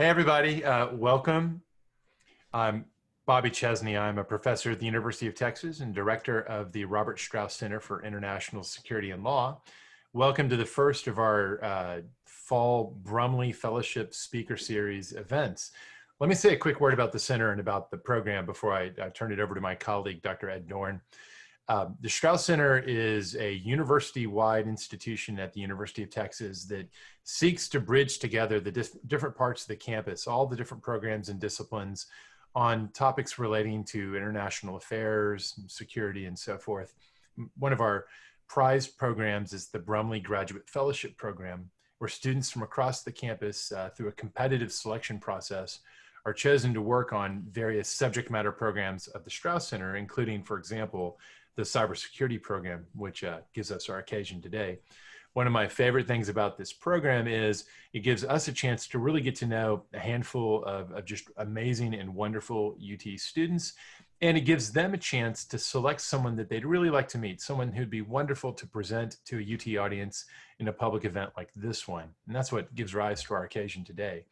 Hey everybody, welcome. I'm Bobby Chesney. I'm a professor at the University of Texas and director of the Robert Strauss Center for International Security and Law. Welcome to the first of our fall Brumley Fellowship Speaker Series events. Let me say a quick word about the center and about the program before I turn it over to my colleague, Dr. Ed Dorn. The Strauss Center is a university-wide institution at the University of Texas that seeks to bridge together the different parts of the campus, all the different programs and disciplines on topics relating to international affairs, security, and so forth. One of our prized programs is the Brumley Graduate Fellowship Program, where students from across the campus, through a competitive selection process, are chosen to work on various subject matter programs of the Strauss Center, including, for example, the cybersecurity program, which gives us our occasion today. One of my favorite things about this program is it gives us a chance to really get to know a handful of just amazing and wonderful UT students. And it gives them a chance to select someone that they'd really like to meet, someone who'd be wonderful to present to a UT audience in a public event like this one. And that's what gives rise to our occasion today.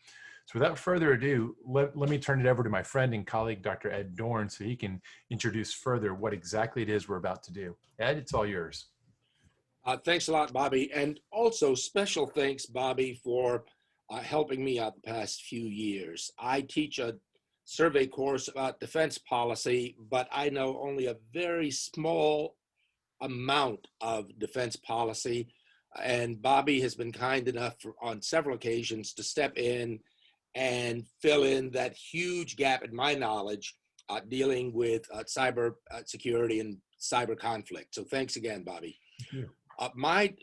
So without further ado, let me turn it over to my friend and colleague, Dr. Ed Dorn, so he can introduce further what exactly it is we're about to do. Ed, it's all yours. Thanks a lot, Bobby. And also special thanks, Bobby, for helping me out the past few years. I teach a survey course about defense policy, but I know only a very small amount of defense policy. And Bobby has been kind enough on several occasions to step in and fill in that huge gap in my knowledge dealing with cyber security and cyber conflict. So thanks again, Bobby. Thank you. My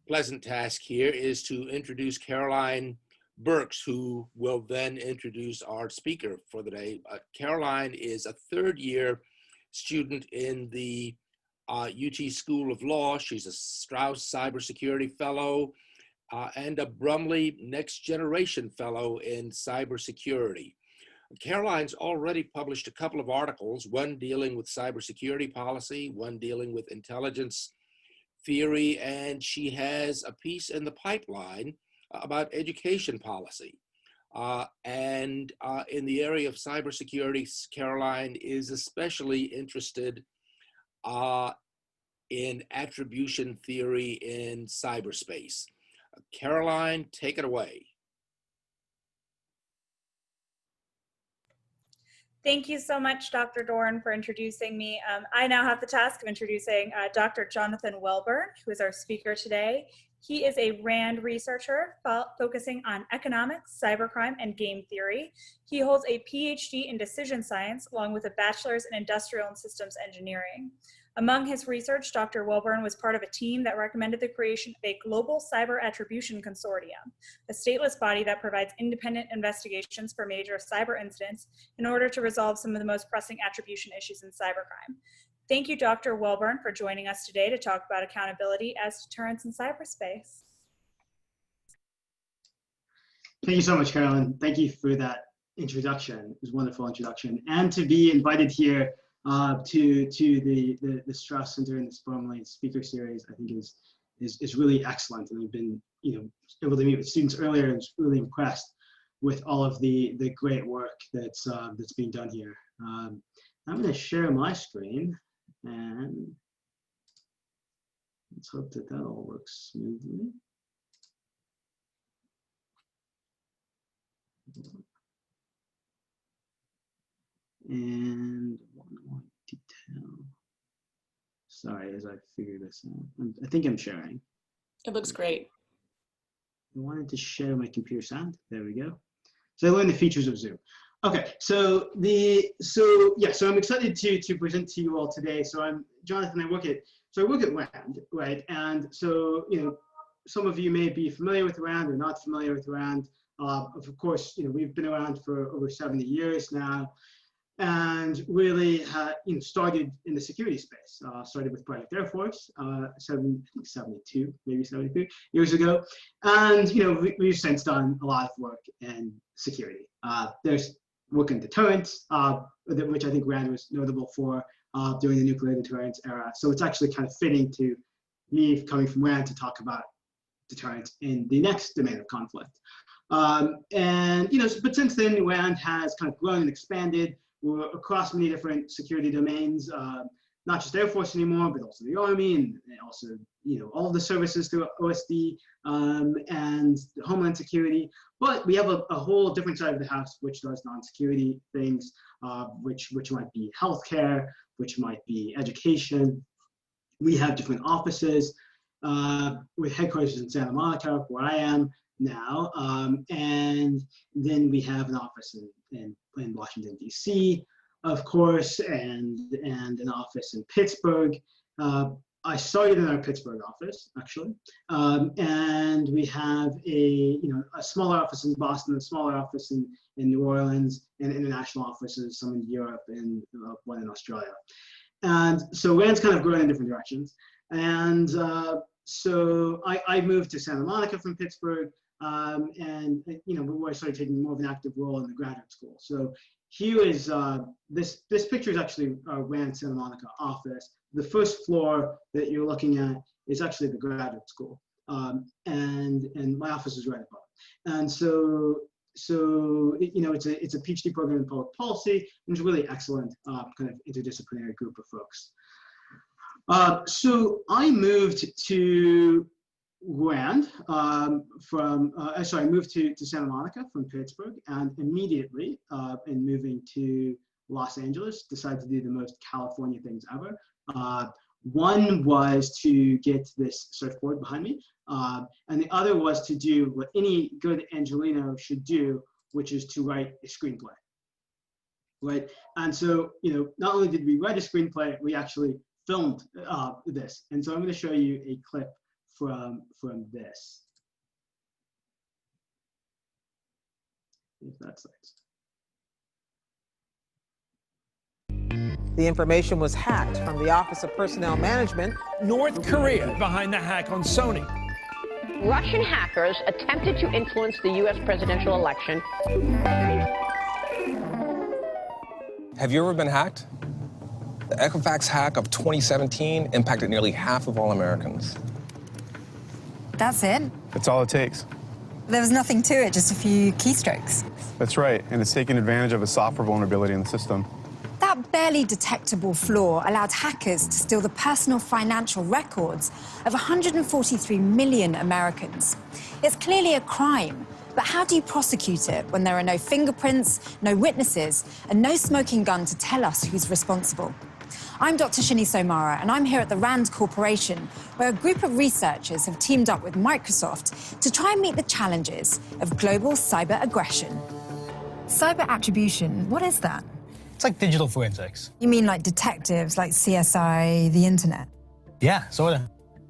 pleasant task here is to introduce Caroline Burks, who will then introduce our speaker for the day. Caroline is a third-year student in the UT School of Law. She's a Strauss Cybersecurity Fellow and a Brumley Next Generation Fellow in Cybersecurity. Caroline's already published a couple of articles, one dealing with cybersecurity policy, one dealing with intelligence theory, and she has a piece in the pipeline about education policy. And in the area of cybersecurity, Caroline is especially interested in attribution theory in cyberspace. Caroline, take it away. Thank you so much, Dr. Dorn, for introducing me. I now have the task of introducing Dr. Jonathan Welburn, who is our speaker today. He is a RAND researcher focusing on economics, cybercrime, and game theory. He holds a PhD in decision science, along with a bachelor's in industrial and systems engineering. Among his research, Dr. Welburn was part of a team that recommended the creation of a global cyber attribution consortium, a stateless body that provides independent investigations for major cyber incidents in order to resolve some of the most pressing attribution issues in cybercrime. Thank you, Dr. Welburn, for joining us today to talk about accountability as deterrence in cyberspace. Thank you so much, Carolyn. Thank you for that introduction. It was a wonderful introduction. And to be invited here to the Strauss Center and this Brumley Speaker Series, I think is really excellent. And I've been able to meet with students earlier and was really impressed with all of the great work that's being done here. I'm going to share my screen, and let's hope that all works smoothly. And one more detail. Sorry, as I figure this out. I think I'm sharing. It looks great. I wanted to share my computer sound. There we go. So I learned the features of Zoom. Okay, so I'm excited to present to you all today. So I'm Jonathan. I work at RAND, right? And so some of you may be familiar with RAND or not familiar with RAND. Of course, we've been around for over 70 years now, and really started in the security space. Started with Project Air Force, 72, maybe 73 years ago, and we've since done a lot of work in security. There's work in deterrence, which I think RAND was notable for during the nuclear deterrence era. So it's actually kind of fitting to me coming from RAND to talk about deterrence in the next domain of conflict. And but since then, RAND has kind of grown and expanded. We're across many different security domains, not just Air Force anymore, but also the Army, and also all of the services through OSD and Homeland Security. But we have a whole different side of the house which does non-security things, which might be healthcare, which might be education. We have different offices with headquarters in Santa Monica, where I am now, and then we have an office in Washington, D.C., of course, and an office in Pittsburgh. I started in our Pittsburgh office, actually, and we have a smaller office in Boston, a smaller office in New Orleans, and international offices, some in Europe and one in Australia. And so RAND's kind of growing in different directions. And so I moved to Santa Monica from Pittsburgh, and we started taking more of an active role in the graduate school. So here is this picture is actually RAND Santa Monica office. The first floor that you're looking at is actually the graduate school, and my office is right above. And so it's a PhD program in public policy, and it's a really excellent kind of interdisciplinary group of folks. So I moved to RAND I moved to Santa Monica from Pittsburgh, and immediately in moving to Los Angeles, decided to do the most California things ever. One was to get this surfboard behind me, and the other was to do what any good Angelino should do, which is to write a screenplay. Right, and so not only did we write a screenplay, we actually filmed this, and so I'm going to show you a clip from this. If that's nice. The information was hacked from the Office of Personnel Management. North Korea behind the hack on Sony. Russian hackers attempted to influence the U.S. presidential election. Have you ever been hacked? The Equifax hack of 2017 impacted nearly half of all Americans. That's it? That's all it takes. There was nothing to it, just a few keystrokes. That's right, and it's taking advantage of a software vulnerability in the system. That barely detectable flaw allowed hackers to steal the personal financial records of 143 million Americans. It's clearly a crime, but how do you prosecute it when there are no fingerprints, no witnesses, and no smoking gun to tell us who's responsible? I'm Dr. Shini Somara, and I'm here at the RAND Corporation, where a group of researchers have teamed up with Microsoft to try and meet the challenges of global cyber aggression. Cyber attribution, what is that? It's like digital forensics. You mean like detectives, like CSI, the internet? Yeah, sort of.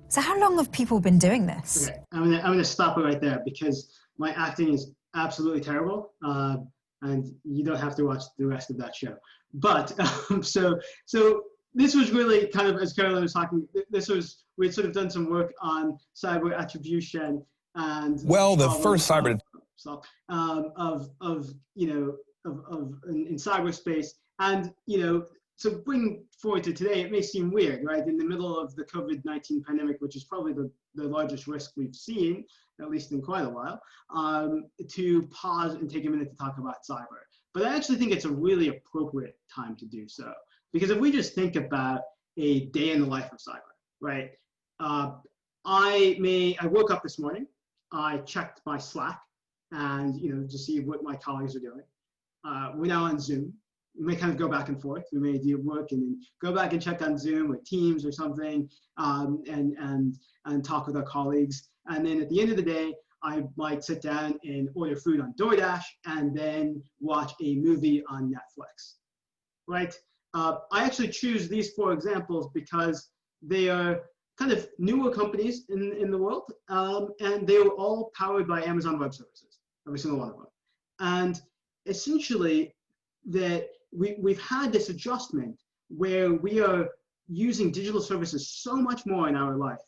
So how long have people been doing this? Okay, I'm gonna stop it right there because my acting is absolutely terrible, and you don't have to watch the rest of that show. But so this was really kind of, as Caroline was talking, we'd sort of done some work on cyber attribution and the first cyber in cyberspace, and so bring forward to today, it may seem weird, right? In the middle of the COVID-19 pandemic, which is probably the largest risk we've seen, at least in quite a while, to pause and take a minute to talk about cyber. But I actually think it's a really appropriate time to do so. Because if we just think about a day in the life of cyber, right? I woke up this morning, I checked my Slack and, to see what my colleagues are doing. We're now on Zoom. We may kind of go back and forth. We may do work and then go back and check on Zoom or Teams or something, and talk with our colleagues. And then at the end of the day, I might sit down and order food on DoorDash and then watch a movie on Netflix, right? I actually choose these 4 examples because they are kind of newer companies in the world, and they were all powered by Amazon Web Services, every single one of them. And essentially, that we've had this adjustment where we are using digital services so much more in our life.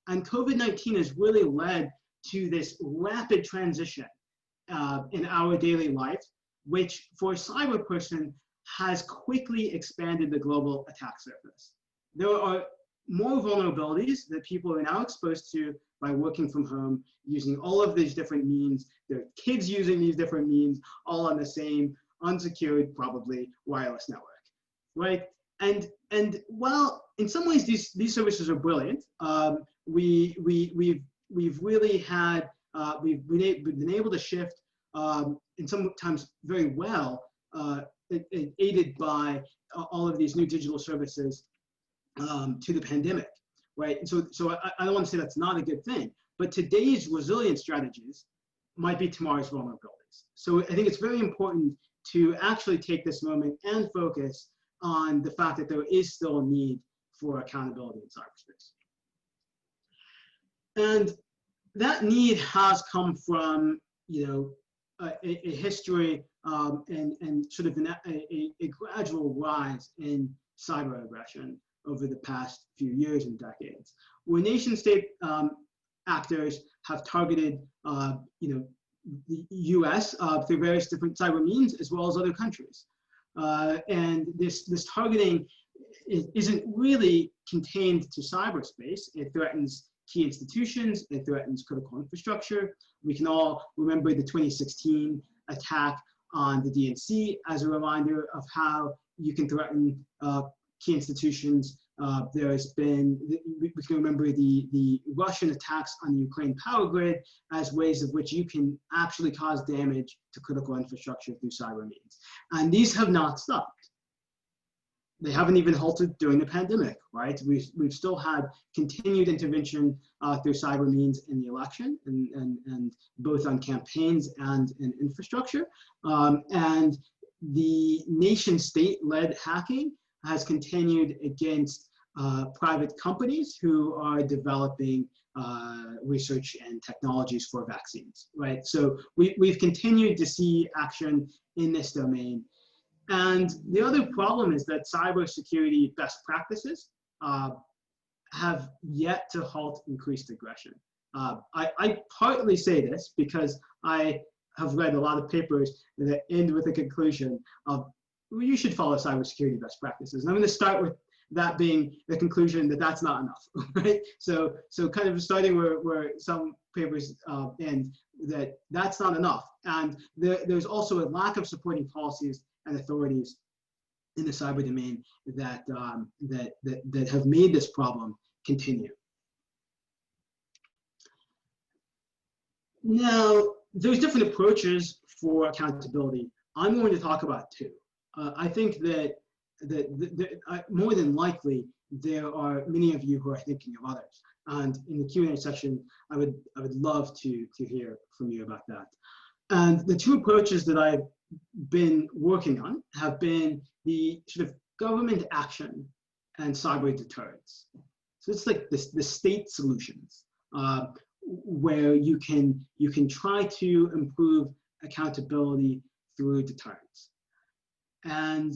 And COVID-19 has really led to this rapid transition in our daily life, which for a cyber person has quickly expanded the global attack surface. There are more vulnerabilities that people are now exposed to by working from home, using all of these different means, their kids using these different means, all on the same unsecured, probably wireless network, right? And while in some ways these services are brilliant, we've really had we've been able to shift, and sometimes very well, aided by all of these new digital services to the pandemic, right? And so I don't want to say that's not a good thing, but today's resilience strategies might be tomorrow's vulnerabilities. So I think it's very important to actually take this moment and focus on the fact that there is still a need for accountability in cyberspace. And that need has come from, you know, a history and sort of a gradual rise in cyber aggression over the past few years and decades, where nation state actors have targeted, you know, the US through various different cyber means, as well as other countries. And this targeting isn't really contained to cyberspace. It threatens key institutions, it threatens critical infrastructure. We can all remember the 2016 attack on the DNC as a reminder of how you can threaten key institutions. There has been, we can remember the Russian attacks on the Ukraine power grid as ways of which you can actually cause damage to critical infrastructure through cyber means. And these have not stopped. They haven't even halted during the pandemic, right? We've still had continued intervention through cyber means in the election, and both on campaigns and in infrastructure. And the nation state-led hacking has continued against private companies who are developing research and technologies for vaccines, right? So we've continued to see action in this domain. And the other problem is that cybersecurity best practices have yet to halt increased aggression. I partly say this because I have read a lot of papers that end with the conclusion of, well, you should follow cybersecurity best practices. And I'm going to start with that being the conclusion that that's not enough, right? So kind of starting where some papers end, that's not enough. And there's also a lack of supporting policies and authorities in the cyber domain that have made this problem continue. Now, there's different approaches for accountability. I'm going to talk about two. I think that more than likely there are many of you who are thinking of others, and in the Q&A session, I would love to hear from you about that. And the two approaches that I've been working on have been the sort of government action and cyber deterrence. So it's like the state solutions where you can try to improve accountability through deterrence. And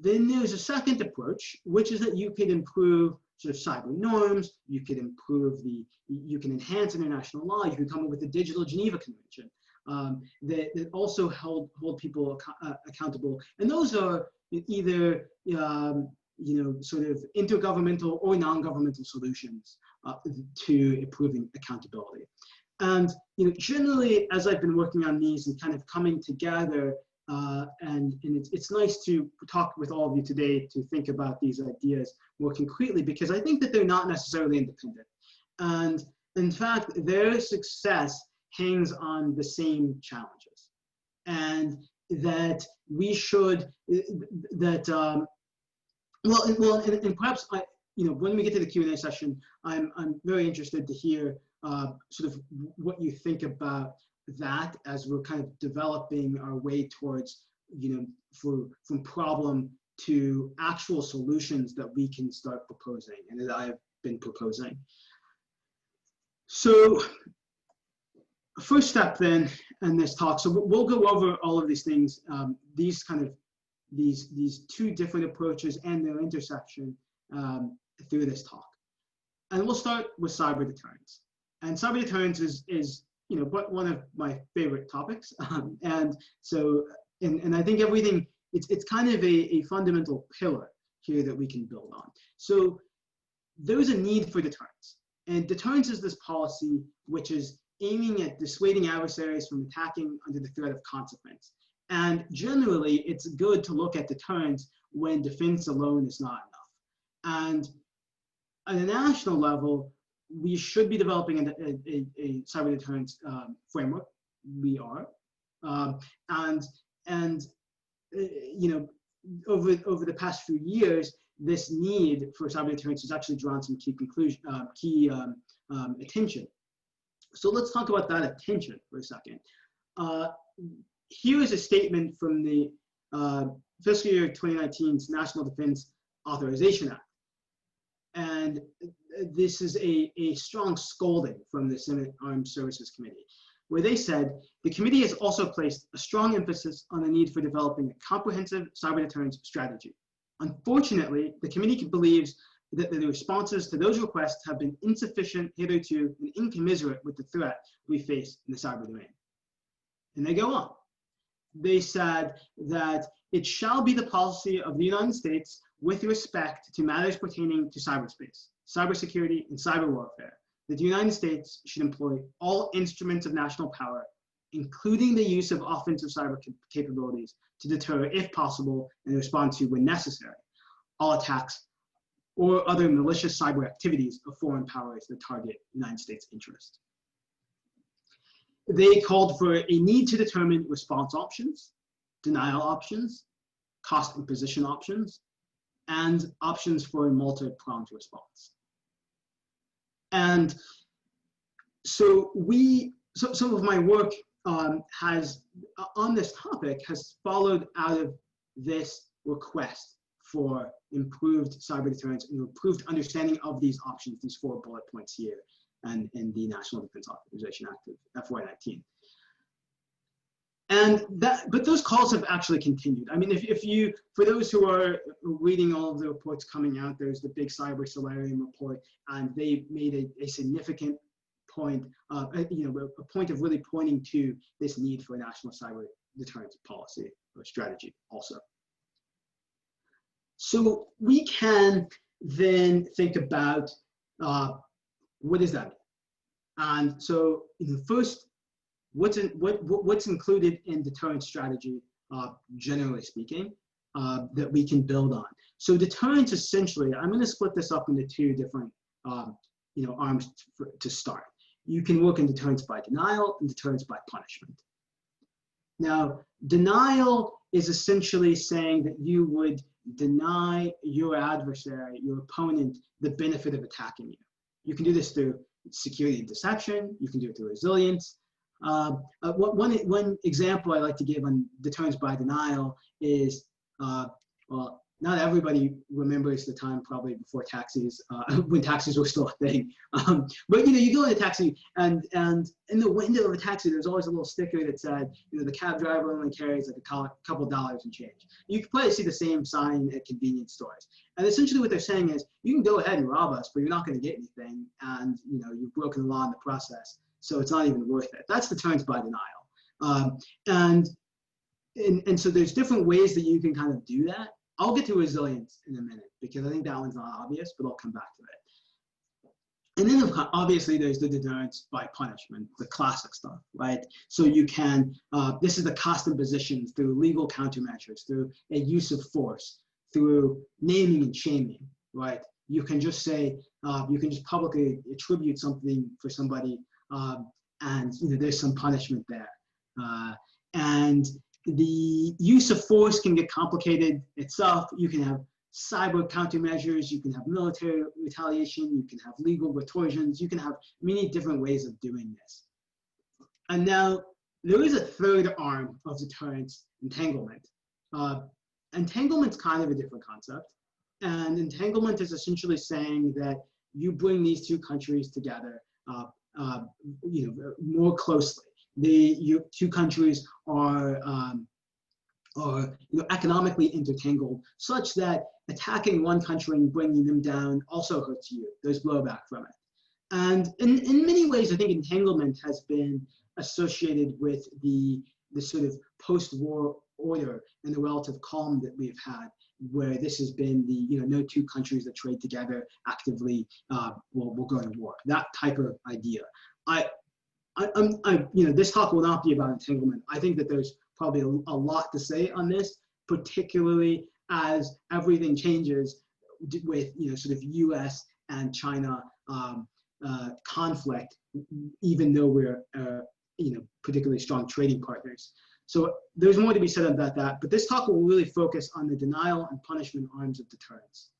then there's a second approach, which is that you could improve sort of cyber norms, you could improve you can enhance international law, you can come up with the Digital Geneva Convention that also hold people accountable. And those are either you know, sort of intergovernmental or non-governmental solutions to improving accountability. And you know, generally, as I've been working on these and kind of coming together, and it's nice to talk with all of you today to think about these ideas more concretely, because I think that they're not necessarily independent. And in fact, their success hangs on the same challenges. And that we should, and perhaps you know, when we get to the Q&A session, I'm very interested to hear sort of what you think about that as we're kind of developing our way towards, you know, from problem to actual solutions that we can start proposing and that I've been proposing. So first step then in this talk, so we'll go over all of these things, these two different approaches and their intersection through this talk. And we'll start with cyber deterrence. And cyber deterrence is you know, one of my favorite topics. And so, and I think everything, it's kind of a fundamental pillar here that we can build on. So there's a need for deterrence. And deterrence is this policy which is aiming at dissuading adversaries from attacking under the threat of consequence. And generally, it's good to look at deterrence when defense alone is not enough. And at a national level, we should be developing a cyber deterrence framework. We are, you know, over the past few years, this need for cyber deterrence has actually drawn some key attention. So let's talk about that attention for a second. Here is a statement from the fiscal year 2019's National Defense Authorization Act. And this is a strong scolding from the Senate Armed Services Committee, where they said, the committee has also placed a strong emphasis on the need for developing a comprehensive cyber deterrence strategy. Unfortunately, the committee believes that the responses to those requests have been insufficient hitherto and incommensurate with the threat we face in the cyber domain. And they go on. They said that it shall be the policy of the United States with respect to matters pertaining to cyberspace, cybersecurity, and cyber warfare, that the United States should employ all instruments of national power, including the use of offensive cyber capabilities, to deter, if possible, and respond to, when necessary, all attacks or other malicious cyber activities of foreign powers that target United States interests. They called for a need to determine response options, denial options, cost and position options, and options for a multi-pronged response. And so some of my work on this topic has followed out of this request for improved cyber deterrence and improved understanding of these options, these 4 bullet points here, and in the National Defense Authorization Act of FY19. But those calls have actually continued. I mean, if you, for those who are reading all of the reports coming out, there's the big Cyber Solarium report, and they made a significant point, a point of really pointing to this need for a national cyber deterrence policy or strategy also. So we can then think about what does that mean? And so first, what's included in deterrence strategy, generally speaking, that we can build on. So deterrence, essentially, I'm going to split this up into 2 different arms to start. You can work in deterrence by denial and deterrence by punishment. Now, denial is essentially saying that you would deny your adversary, your opponent, the benefit of attacking you. You can do this through security and deception. You can do it through resilience. One example I like to give on deterrence by denial is, well, not everybody remembers the time probably before taxis, when taxis were still a thing. But you go in a taxi, and in the window of a taxi, there's always a little sticker that said, the cab driver only carries like a couple dollars in change. You can probably see the same sign at convenience stores. And essentially what they're saying is, you can go ahead and rob us, but you're not going to get anything, and you've broken the law in the process, so it's not even worth it. That's deterrence by denial. And so there's different ways that you can kind of do that. I'll get to resilience in a minute because I think that one's not obvious, but I'll come back to it. And then obviously there's the deterrence by punishment, the classic stuff, right? So you can, this is the cost and positions through legal countermeasures, through a use of force, through naming and shaming, right? You can just say, you can just publicly attribute something for somebody, and there's some punishment there. And the use of force can get complicated itself. You can have cyber countermeasures, you can have military retaliation, you can have legal retortions, you can have many different ways of doing this. And now there is a third arm of deterrence, entanglement. Entanglement's kind of a different concept. And entanglement is essentially saying that you bring these 2 countries together more closely. The 2 countries are economically intertangled, such that attacking one country and bringing them down also hurts you. There's blowback from it. And in many ways, I think entanglement has been associated with the sort of post-war order and the relative calm that we've had. where this has been the, no two countries that trade together actively will go to war. That type of idea. This talk will not be about entanglement. I think that there's probably a lot to say on this, particularly as everything changes with, sort of U.S. and China conflict, even though we're, particularly strong trading partners. So there's more to be said about that, but this talk will really focus on the denial and punishment arms of deterrence.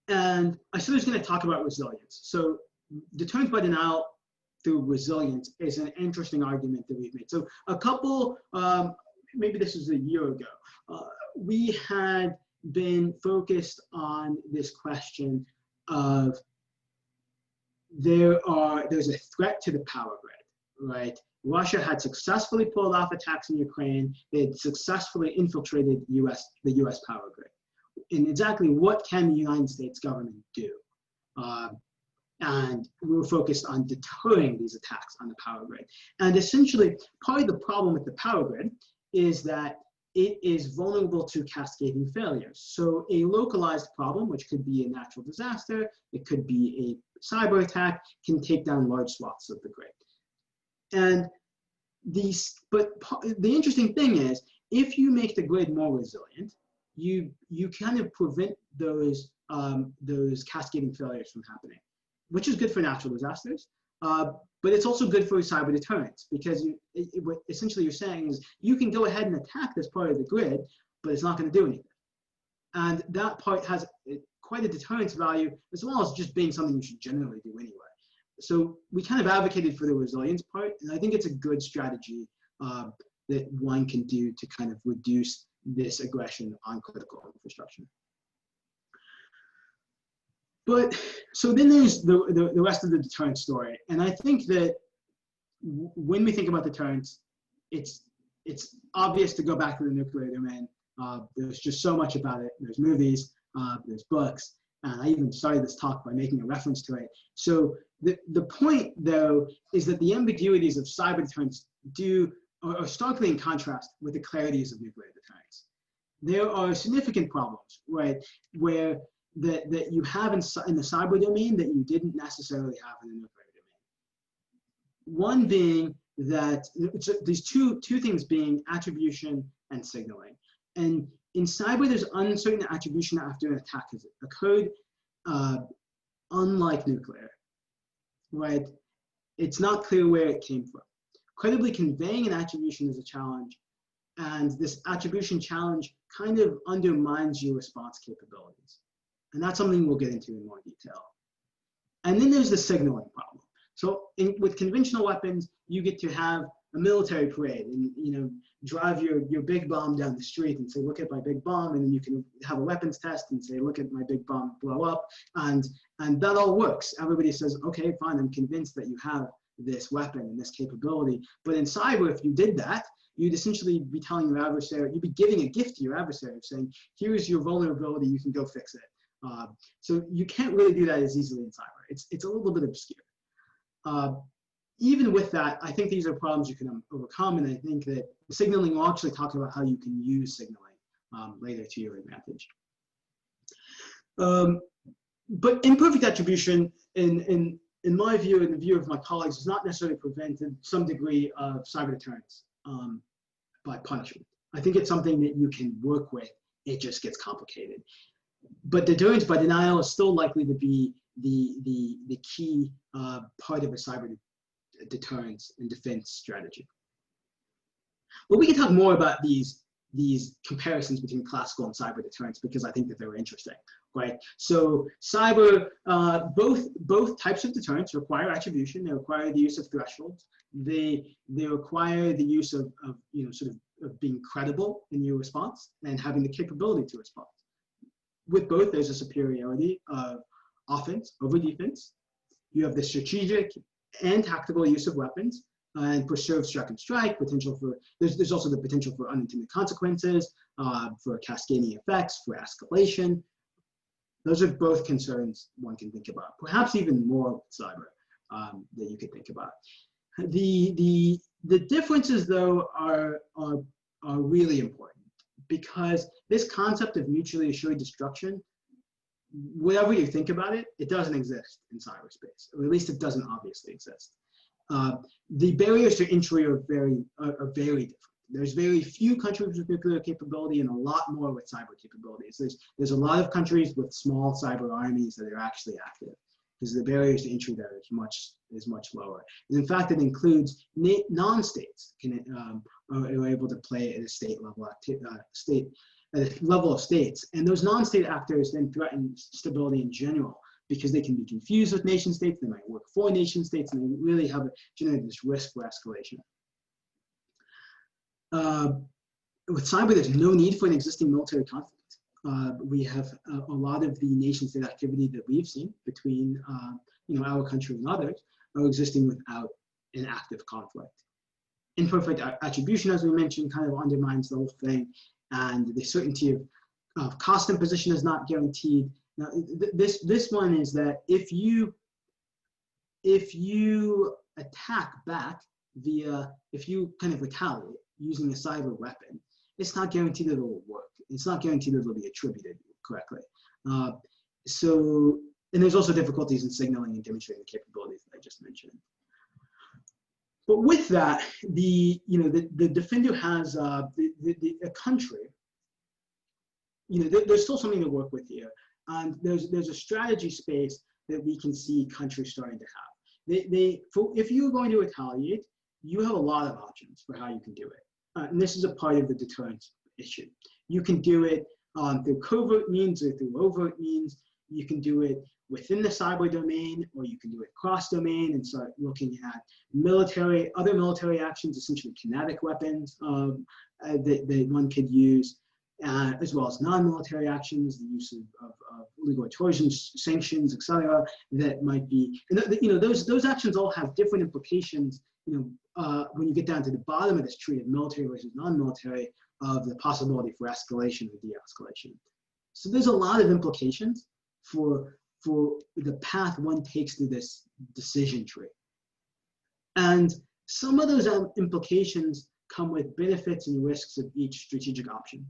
And I said I was going to talk about resilience. So deterrence by denial through resilience is an interesting argument that we've made. So a couple, maybe this was a year ago, we had been focused on this question of there's a threat to the power grid, right? Russia had successfully pulled off attacks in Ukraine. They had successfully infiltrated the U.S. power grid. And exactly what can the United States government do? And we were focused on deterring these attacks on the power grid. And essentially, part of the problem with the power grid is that it is vulnerable to cascading failures. So a localized problem, which could be a natural disaster, it could be a cyber attack, can take down large swaths of the grid. And but the interesting thing is, if you make the grid more resilient, you kind of prevent those cascading failures from happening, which is good for natural disasters. But it's also good for cyber deterrence, because what essentially you're saying is you can go ahead and attack this part of the grid, but it's not going to do anything. And that part has quite a deterrence value, as well as just being something you should generally do anyway. So we kind of advocated for the resilience part, and I think it's a good strategy that one can do to kind of reduce this aggression on critical infrastructure. But so then there's the rest of the deterrence story, and I think that when we think about deterrence, it's obvious to go back to the nuclear domain. There's just so much about it. There's movies, there's books, and I even started this talk by making a reference to it. So the point, though, is that the ambiguities of cyber deterrence are starkly in contrast with the clarities of nuclear deterrence. There are significant problems, right, where that you have in the cyber domain that you didn't necessarily have in the nuclear domain. One being that these two things being attribution and signaling. And in cyber, there's uncertain attribution after an attack has occurred, unlike nuclear, right? It's not clear where it came from. Credibly conveying an attribution is a challenge, and this attribution challenge kind of undermines your response capabilities. And that's something we'll get into in more detail. And then there's the signaling problem. So with conventional weapons, you get to have a military parade and drive your big bomb down the street and say, look at my big bomb, and then you can have a weapons test and say, look at my big bomb blow up, and that all works. Everybody says, okay, fine, I'm convinced that you have this weapon and this capability. But in cyber, if you did that, you'd essentially be telling your adversary, you'd be giving a gift to your adversary, saying, here's your vulnerability, you can go fix it. So you can't really do that as easily in cyber. It's a little bit obscure. Even with that, I think these are problems you can overcome, and I think that signaling will actually talk about how you can use signaling later to your advantage. But imperfect attribution, in my view, in the view of my colleagues, has not necessarily prevented some degree of cyber deterrence by punishment. I think it's something that you can work with. It just gets complicated. But deterrence by denial is still likely to be the key part of a cyber deterrence and defense strategy. But we can talk more about these comparisons between classical and cyber deterrence, because I think that they're interesting, right? So cyber, both types of deterrence require attribution. They require the use of thresholds. They require the use of of being credible in your response and having the capability to respond. With both, there's a superiority of offense over defense. You have the strategic and tactical use of weapons and preserved strike and strike, there's also the potential for unintended consequences, for cascading effects, for escalation. Those are both concerns one can think about, perhaps even more with cyber that you could think about. The differences, though, are really important, because this concept of mutually assured destruction, whatever you think about it, it doesn't exist in cyberspace, or at least it doesn't obviously exist. The barriers to entry are very different. There's very few countries with nuclear capability and a lot more with cyber capabilities. There's a lot of countries with small cyber armies that are actually active, because the barriers to entry there is much lower. And in fact, it includes non-states are able to play at a state level at a level of states, and those non-state actors then threaten stability in general, because they can be confused with nation states, they might work for nation states, and they really have generated this risk for escalation. With cyber, there's no need for an existing military conflict. We have a lot of the nation-state activity that we've seen between our country and others are existing without an active conflict. Imperfect attribution, as we mentioned, kind of undermines the whole thing, and the certainty of cost imposition is not guaranteed. Now, this one is that if you attack back if you kind of retaliate using a cyber weapon, it's not guaranteed that it will work. It's not guaranteed that it will be attributed correctly. And there's also difficulties in signaling and demonstrating the capabilities that I just mentioned. But with that, the defender has a country. There's still something to work with here, and there's a strategy space that we can see countries starting to have. If you're going to retaliate, you have a lot of options for how you can do it, and this is a part of the deterrence issue. You can do it through covert means or through overt means. You can do it within the cyber domain, or you can do it cross-domain and start looking at other military actions, essentially kinetic weapons that one could use, as well as non-military actions, the use of legal torsion, sanctions, etc. That might be, those actions all have different implications. When you get down to the bottom of this tree of military versus non-military, of the possibility for escalation and de-escalation. So there's a lot of implications for the path one takes through this decision tree. And some of those implications come with benefits and risks of each strategic option.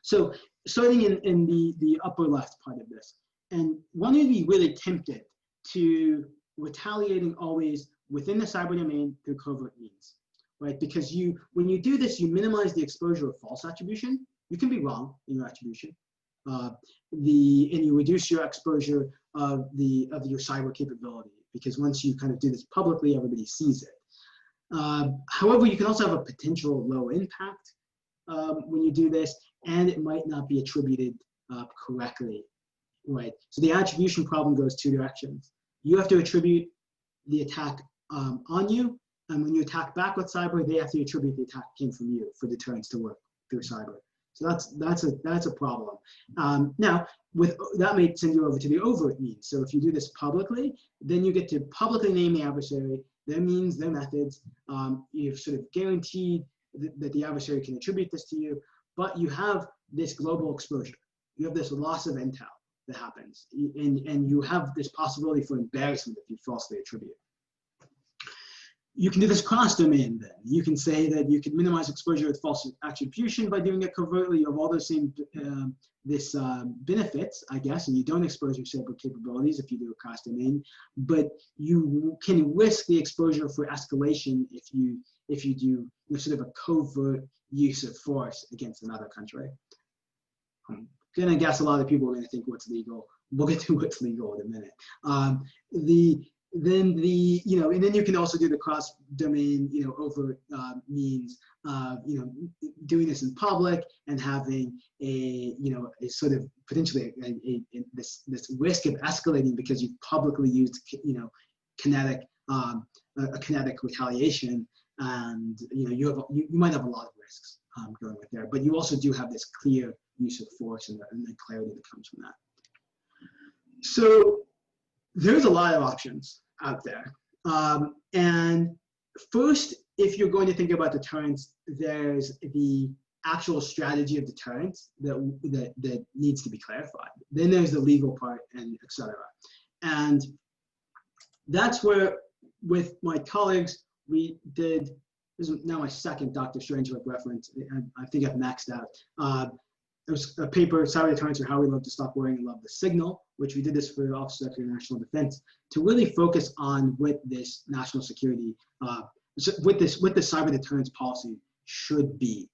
So starting in the upper left part of this, and one would be really tempted to retaliating always within the cyber domain through covert means, right? Because when you do this, you minimize the exposure of false attribution. You can be wrong in your attribution. And you reduce your exposure of your cyber capability, because once you kind of do this publicly, everybody sees it. However, you can also have a potential low impact when you do this, and it might not be attributed correctly, right? So the attribution problem goes two directions. You have to attribute the attack on you, and when you attack back with cyber, they have to attribute the attack came from you for deterrence to work through cyber. So that's a problem. Now, that may send you over to the overt means. So if you do this publicly, then you get to publicly name the adversary, their means, their methods. You've sort of guaranteed that the adversary can attribute this to you, but you have this global exposure. You have this loss of intel that happens, and you have this possibility for embarrassment if you falsely attribute. You can do this cross-domain then. You can say that you can minimize exposure with false attribution by doing it covertly. You have all those same benefits, I guess, and you don't expose your cyber capabilities if you do a cross-domain, but you can risk the exposure for escalation if you do sort of a covert use of force against another country. I'm gonna guess a lot of people are gonna think what's legal. We'll get to what's legal in a minute. And then you can also do the cross-domain, overt means, doing this in public and having a sort of potentially this risk of escalating because you've publicly used, kinetic retaliation, and you might have a lot of risks going with there, but you also do have this clear use of force and the clarity that comes from that. So there's a lot of options out there. And first, if you're going to think about deterrence, there's the actual strategy of deterrence that needs to be clarified. Then there's the legal part, and et cetera. And that's where, with my colleagues, we did this is now my second Dr. Strangelove reference. I think I've maxed out. There's a paper, Cyber Deterrence, or How We Love to Stop Worrying and Love the Signal, which we did this for the Office of Secretary of National Defense to really focus on what this national security, what the cyber deterrence policy should be.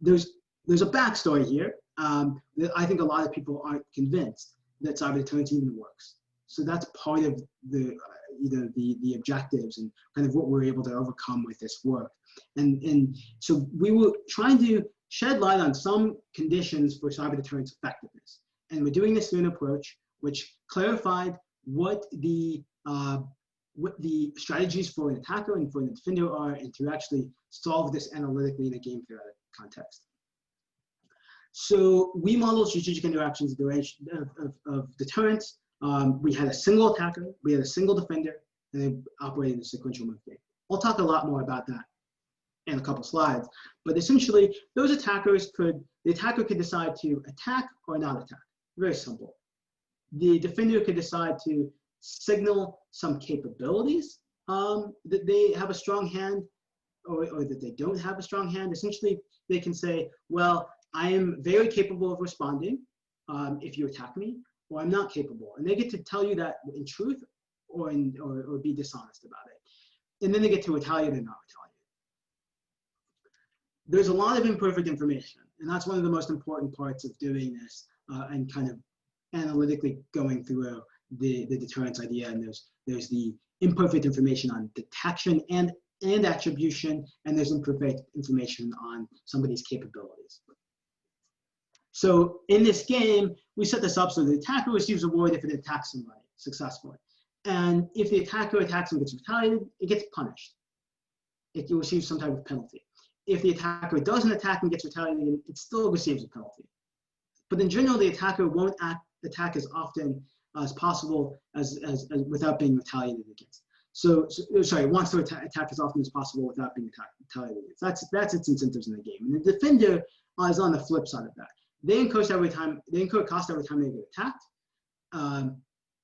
There's a backstory here. That I think a lot of people aren't convinced that cyber deterrence even works. So that's part of the the objectives and kind of what we're able to overcome with this work. And so we were trying to shed light on some conditions for cyber deterrence effectiveness. And we're doing this through an approach which clarified what the strategies for an attacker and for an defender are, and to actually solve this analytically in a game theoretic context. So we modeled strategic interactions of deterrence. We had a single attacker, we had a single defender, and they operated in a sequential move game. I'll talk a lot more about that in a couple slides, but essentially those attackers the attacker could decide to attack or not attack. Very simple. The defender could decide to signal some capabilities that they have a strong hand or that they don't have a strong hand. Essentially, they can say, well, I am very capable of responding if you attack me, or I'm not capable. And they get to tell you that in truth or be dishonest about it. And then they get to retaliate or not retaliate. There's a lot of imperfect information, and that's one of the most important parts of doing this and kind of analytically going through the deterrence idea. And there's the imperfect information on detection and attribution, and there's imperfect information on somebody's capabilities. So in this game, we set this up so the attacker receives a reward if it attacks somebody successfully. And if the attacker attacks and gets retaliated, it gets punished. It receives some type of penalty. If the attacker doesn't attack and gets retaliated, it still receives a penalty. But in general, the attacker won't attack as often as possible as without being retaliated against. Sorry, wants to attack as often as possible without being retaliated against. That's its incentives in the game. And the defender is on the flip side of that. They incur cost every time they get attacked,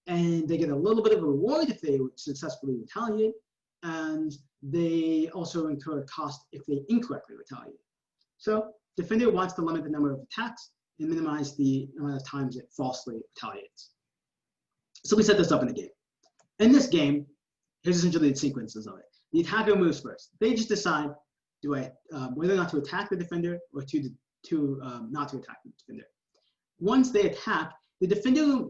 and they get a little bit of a reward if they successfully retaliate, and they also incur a cost if they incorrectly retaliate. So defender wants to limit the number of attacks and minimize the amount of times it falsely retaliates. So we set this up in the game. In this game, here's essentially the sequences of it. The attacker moves first. They just decide whether or not to attack the defender or to not to attack the defender. Once they attack, the defender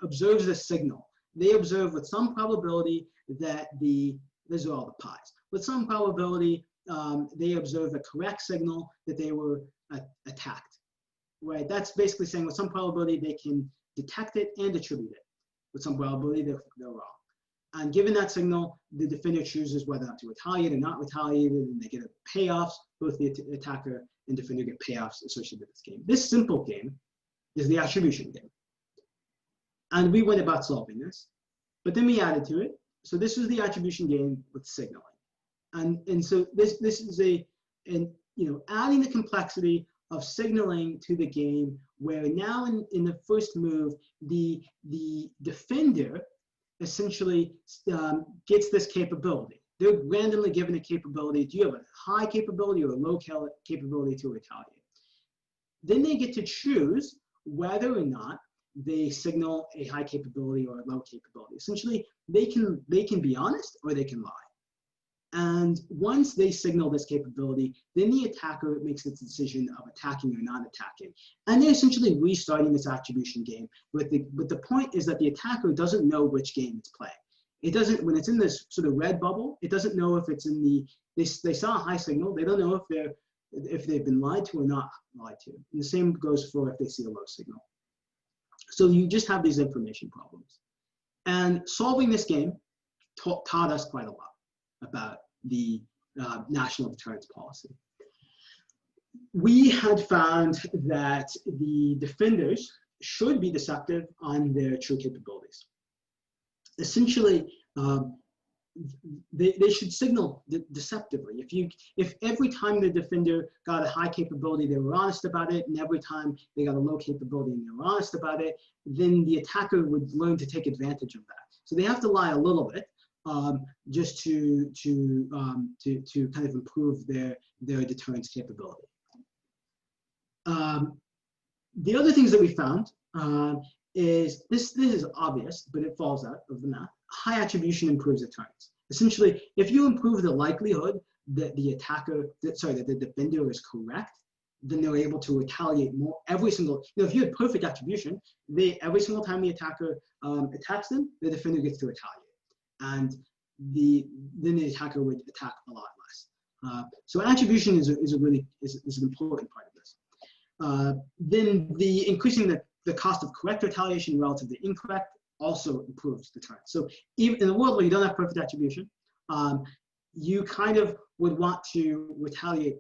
observes the signal. They observe with some probability that these are all the pies. With some probability, they observe a correct signal that they were attacked. Right? That's basically saying with some probability they can detect it and attribute it. With some probability they're wrong. And given that signal, the defender chooses whether or not to retaliate or not retaliate, and they get payoffs. Both the attacker and defender get payoffs associated with this game. This simple game is the attribution game. And we went about solving this, but then we added to it. So this was the attribution game with signaling. And so this is adding the complexity of signaling to the game, where now in the first move, the defender essentially gets this capability. They're randomly given a capability. Do you have a high capability or a low capability to retaliate? Then they get to choose whether or not they signal a high capability or a low capability. Essentially, they can be honest or they can lie. And once they signal this capability, then the attacker makes the decision of attacking or not attacking. And they're essentially restarting this attribution game. But the point is that the attacker doesn't know which game it's playing. It doesn't, when it's in this sort of red bubble, it doesn't know if it's in they saw a high signal. They don't know if they've been lied to or not lied to. And the same goes for if they see a low signal. So you just have these information problems. And solving this game taught us quite a lot about the national deterrence policy. We had found that the defenders should be deceptive on their true capabilities. Essentially, they should signal deceptively. If every time the defender got a high capability, they were honest about it, and every time they got a low capability and they were honest about it, then the attacker would learn to take advantage of that. So they have to lie a little bit, just to kind of improve their deterrence capability. The other things that we found is this is obvious, but it falls out of the math. High attribution improves deterrence. Essentially, if you improve the likelihood that the defender is correct, then they're able to retaliate more every single, if you had perfect attribution, every single time the attacker attacks them, the defender gets to retaliate. And then the attacker would attack a lot less. So attribution is an important part of this. Then the increasing the cost of correct retaliation relative to incorrect also improves deterrence. So even in a world where you don't have perfect attribution, you kind of would want to retaliate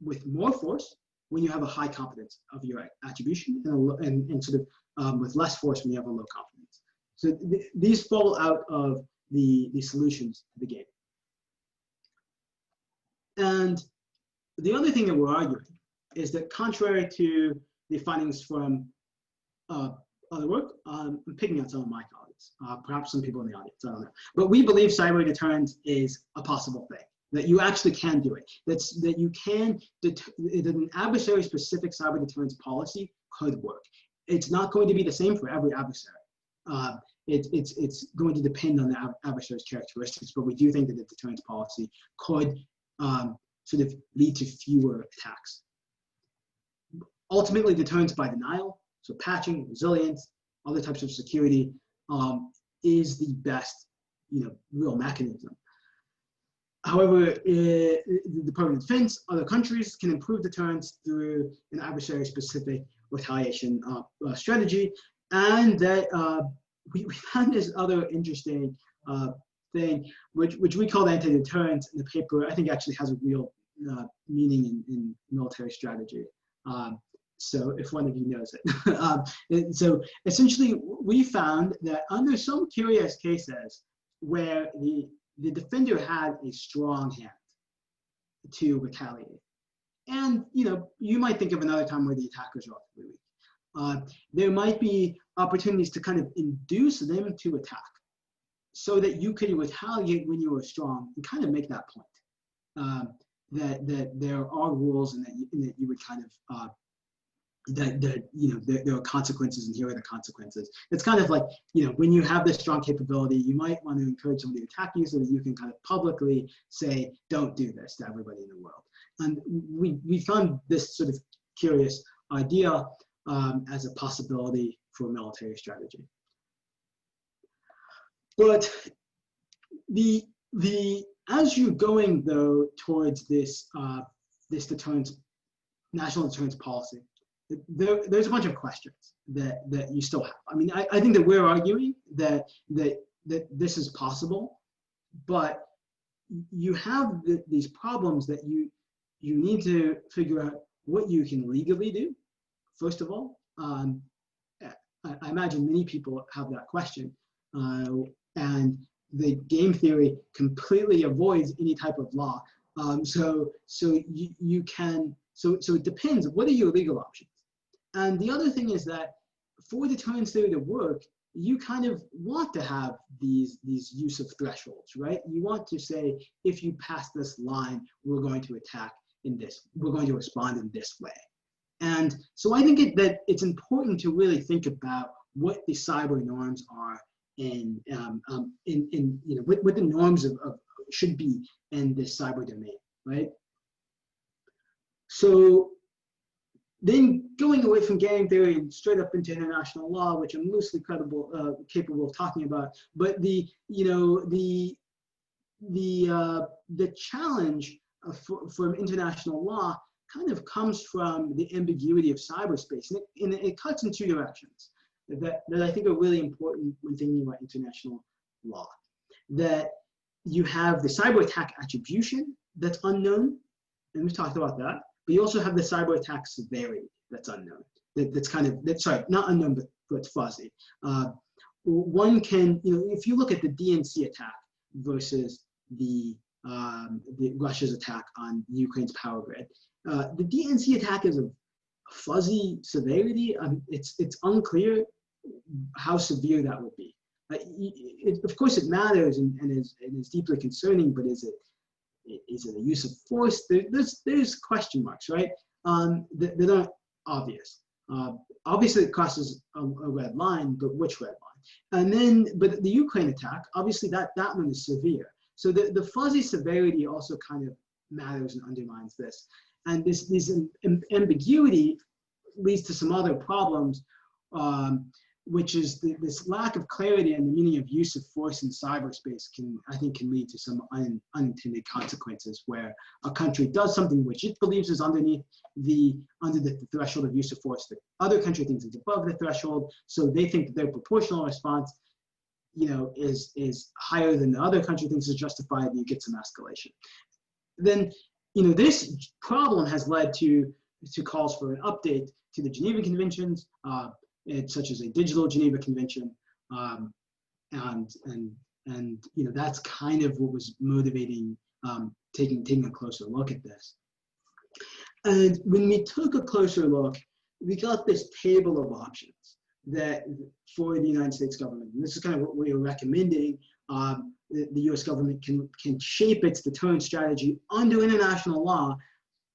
with more force when you have a high confidence of your attribution, and sort of with less force when you have a low confidence. So these fall out of the solutions to the game. And the other thing that we're arguing is that contrary to the findings from other work, I'm picking on some of my colleagues, perhaps some people in the audience, I don't know. But we believe cyber deterrence is a possible thing, that you actually can do it, that you can, that an adversary-specific cyber deterrence policy could work. It's not going to be the same for every adversary. It's going to depend on the adversary's characteristics, but we do think that the deterrence policy could sort of lead to fewer attacks. Ultimately, deterrence by denial, so patching, resilience, other types of security, is the best, real mechanism. However, the Department of Defense, other countries can improve deterrence through an adversary-specific retaliation strategy, and that we found this other interesting thing, which we call anti-deterrence in the paper. I think actually has a real meaning in military strategy. So if one of you knows it. So essentially, we found that under some curious cases where the defender had a strong hand to retaliate, and you might think of another time where the attackers are relatively weak. There might be opportunities to kind of induce them to attack, so that you could retaliate when you were strong and kind of make that point that there are rules and that you would kind of there are consequences, and here are the consequences. It's kind of like, when you have this strong capability, you might want to encourage somebody to attack you so that you can kind of publicly say, don't do this to everybody in the world. And we found this sort of curious idea as a possibility for military strategy. But as you're going though towards this this deterrence, national deterrence policy, there's a bunch of questions that you still have. I mean, I think that we're arguing that this is possible, but you have these problems that you need to figure out what you can legally do. First of all, I imagine many people have that question, and the game theory completely avoids any type of law. So it depends. What are your legal options? And the other thing is that for deterrence theory to work, you kind of want to have these use of thresholds, right? You want to say, if you pass this line, we're going to attack in this, we're going to respond in this way. And so I think that it's important to really think about what the cyber norms are what the norms of should be in this cyber domain, right? So then going away from game theory and straight up into international law, which I'm loosely capable of talking about, but the challenge from international law kind of comes from the ambiguity of cyberspace, and it cuts in two directions that I think are really important when thinking about international law. That you have the cyber attack attribution that's unknown, and we've talked about that. But you also have the cyber attack severity that's unknown. Sorry, not unknown, but fuzzy. One can, if you look at the DNC attack versus the Russia's attack on Ukraine's power grid, the DNC attack is of fuzzy severity. It's unclear how severe that would be. Of course, it matters and is deeply concerning, but is it a use of force? There's question marks, right? That aren't obvious. Obviously, it crosses a red line, but which red line? And then, but the Ukraine attack, obviously, that one is severe. So the fuzzy severity also kind of matters and undermines this. And this ambiguity leads to some other problems, which is this lack of clarity and the meaning of use of force in cyberspace I think can lead to some unintended consequences where a country does something which it believes is under the threshold of use of force. The other country thinks it's above the threshold, so they think that their proportional response, is higher than the other country thinks is justified, and you get some escalation. Then, this problem has led to calls for an update to the Geneva Conventions, such as a digital Geneva Convention, and that's kind of what was motivating taking a closer look at this. And when we took a closer look, we got this table of options that for the United States government, and this is kind of what we are recommending. The U.S. government can shape its deterrence strategy under international law,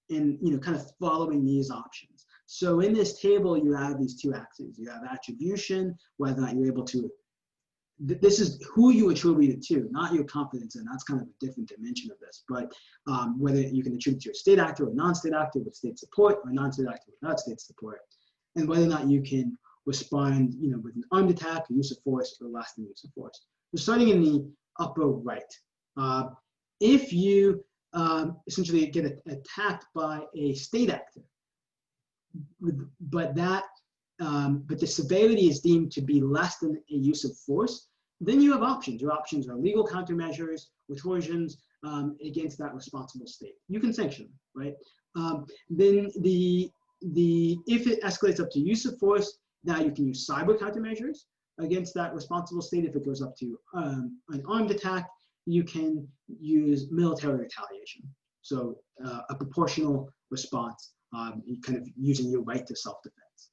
in kind of following these options. So in this table, you have these two axes. You have attribution, whether or not you're able to. This is who you attribute it to, not your confidence, and that's kind of a different dimension of this. But whether you can attribute to a state actor or a non-state actor with state support, or a non-state actor without state support, and whether or not you can respond, with an armed attack, use of force, or less than use of force. So starting in the upper right, if you essentially get attacked by a state actor, but the severity is deemed to be less than a use of force, then you have options. Your options are legal countermeasures, retorsions against that responsible state. You can sanction them, right? Then if it escalates up to use of force, now you can use cyber countermeasures against that responsible state. If it goes up to an armed attack, you can use military retaliation. So a proportional response, kind of using your right to self-defense.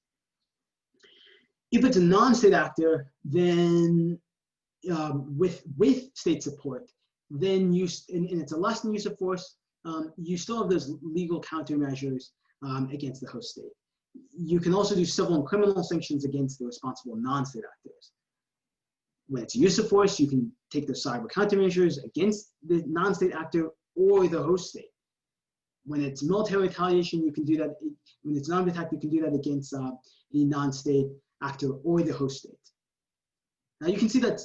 If it's a non-state actor, then with state support, then and it's a less than use of force, you still have those legal countermeasures against the host state. You can also do civil and criminal sanctions against the responsible non-state actors. When it's use of force, you can take the cyber countermeasures against the non-state actor or the host state. When it's military retaliation, you can do that. When it's an armed attack, you can do that against the non-state actor or the host state. Now you can see that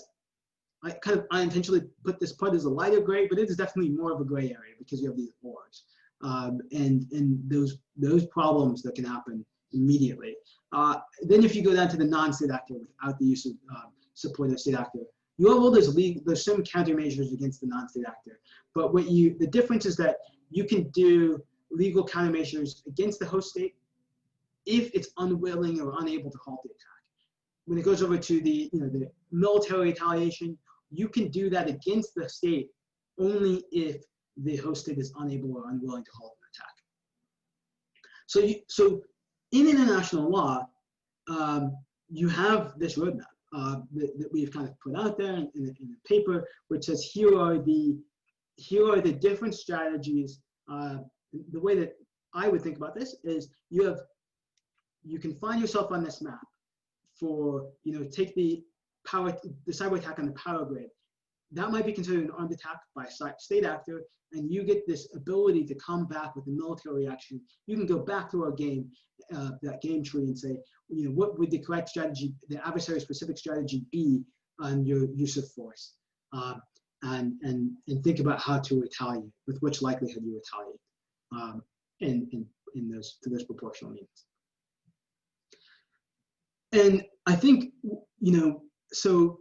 I kind of unintentionally put this part as a lighter gray, but it is definitely more of a gray area because you have these ors and those problems that can happen immediately. Then if you go down to the non-state actor without the use of support of the state actor, you have all there's some countermeasures against the non-state actor. But the difference is that you can do legal countermeasures against the host state if it's unwilling or unable to halt the attack. When it goes over to the military retaliation, you can do that against the state only if the host state is unable or unwilling to halt an attack. So in international law, you have this roadmap that we've kind of put out there in a paper, which says here are the different strategies. The way that I would think about this is you can find yourself on this map for, take the cyber attack on the power grid. That might be considered an armed attack by a state actor, and you get this ability to come back with a military action. You can go back to our game, that game tree, and say, what would the correct strategy, the adversary specific strategy be on your use of force? And think about how to retaliate, with which likelihood you retaliate, to those proportional means. And I think, so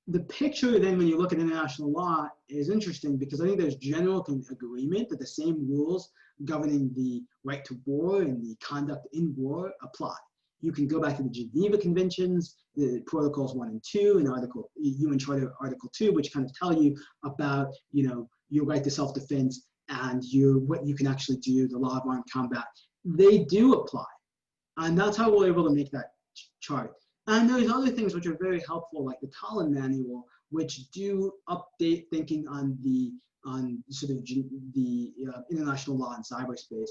the picture then when you look at international law is interesting because I think there's general agreement that the same rules governing the right to war and the conduct in war apply. You can go back to the Geneva Conventions, the Protocols 1 and 2, and UN Charter Article 2, which kind of tell you about, your right to self-defense and what you can actually do, the law of armed combat. They do apply. And that's how we're able to make that chart. And there's other things which are very helpful, like the Tallinn Manual, which do update thinking on the international law in cyberspace.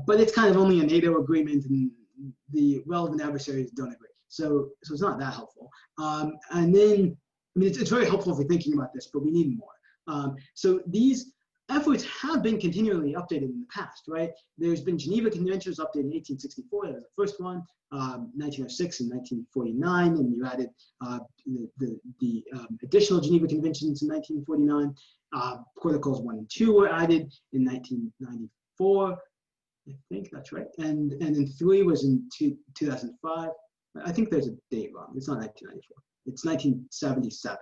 But it's kind of only a NATO agreement, and the relevant adversaries don't agree. So it's not that helpful. And then, I mean, it's very helpful for thinking about this, but we need more. So these efforts have been continually updated in the past, right? There's been Geneva Conventions updated in 1864, that was the first one, 1906 and 1949, and you added the additional Geneva Conventions in 1949. Protocols 1 and 2 were added in 1994. I think that's right. And then 3 was in 2005. I think there's a date wrong. It's not 1994. It's 1977,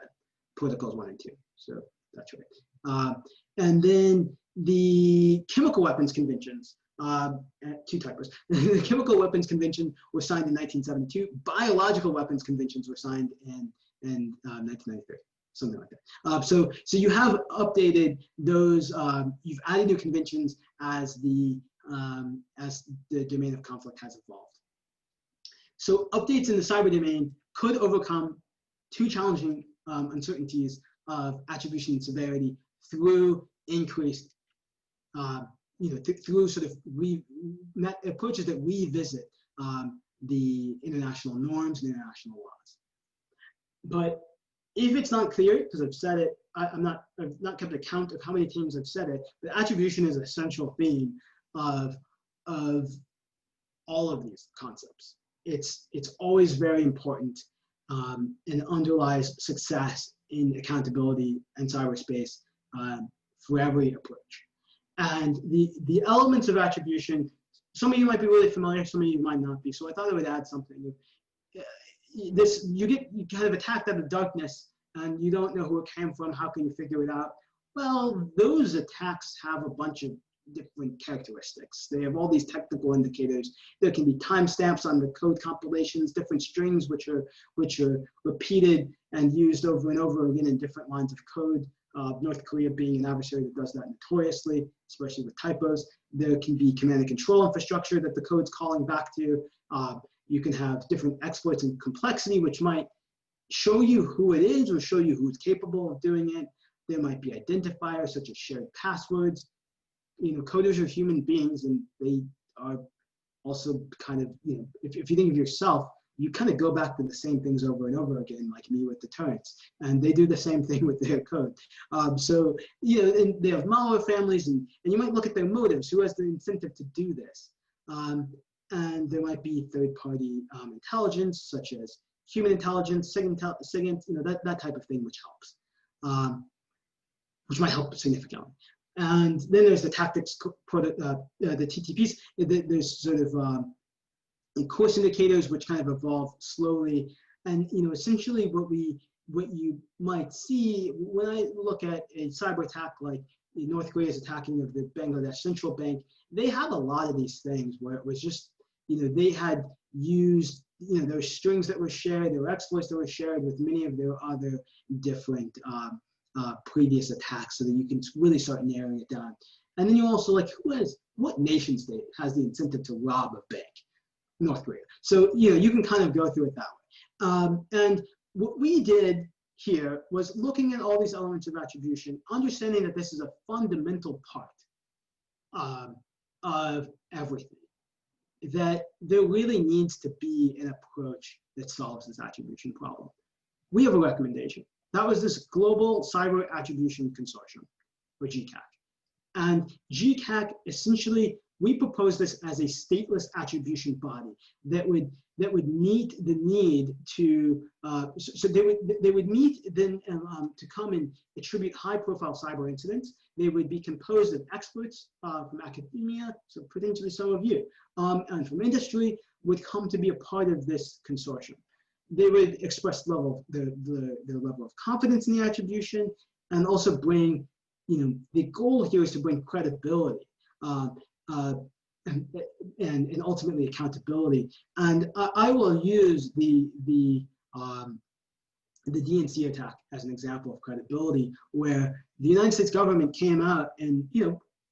Protocols 1 and 2. So that's right. And then the Chemical Weapons Conventions, 2 typos. The Chemical Weapons Convention was signed in 1972. Biological Weapons Conventions were signed in 1993. Something like that. So you have updated those. You've added new conventions as the domain of conflict has evolved. So updates in the cyber domain could overcome 2 challenging uncertainties of attribution and severity through increased, through sort of approaches that revisit the international norms and international laws. But if it's not clear, because I've said it, I've not kept account of how many times I've said it, but attribution is an essential theme of all of these concepts. It's always very important and underlies success in accountability and cyberspace for every approach. And the elements of attribution, some of you might be really familiar, some of you might not be. So I thought I would add something. You kind of attacked out of darkness and you don't know who it came from. How can you figure it out? Well, those attacks have a bunch of different characteristics. They have all these technical indicators. There can be timestamps on the code compilations, different strings which are repeated and used over and over again in different lines of code. North Korea being an adversary that does that notoriously, especially with typos. There can be command and control infrastructure that the code's calling back to. You can have different exploits and complexity, which might show you who it is or show you who's capable of doing it. There might be identifiers such as shared passwords. Coders are human beings, and they are also kind of, if you think of yourself, you kind of go back to the same things over and over again, like me with Deterrence, and they do the same thing with their code. So, and they have malware families, and you might look at their motives, who has the incentive to do this. And there might be third-party intelligence, such as human intelligence, SIG, that type of thing, which helps, which might help significantly. And then there's the tactics, the TTPs. There's sort of course indicators, which kind of evolve slowly. And essentially, what you might see when I look at a cyber attack like North Korea's attacking of the Bangladesh Central Bank, they had a lot of these things where it was just, they had used, there were strings that were shared, there were exploits that were shared with many of their other different previous attacks, so that you can really start narrowing it down. And then you also what nation state has the incentive to rob a bank? North Korea. So you can kind of go through it that way. And what we did here was looking at all these elements of attribution, understanding that this is a fundamental part of everything, that there really needs to be an approach that solves this attribution problem. We have a recommendation. That was this Global Cyber Attribution Consortium, or GCAC. And GCAC, essentially, we propose this as a stateless attribution body that would meet the need to, so they would meet then to come and attribute high-profile cyber incidents. They would be composed of experts from academia, so potentially some of you, and from industry would come to be a part of this consortium. They would express their level of confidence in the attribution, and also bring, the goal here is to bring credibility and ultimately accountability. And I will use the DNC attack as an example of credibility, where the United States government came out and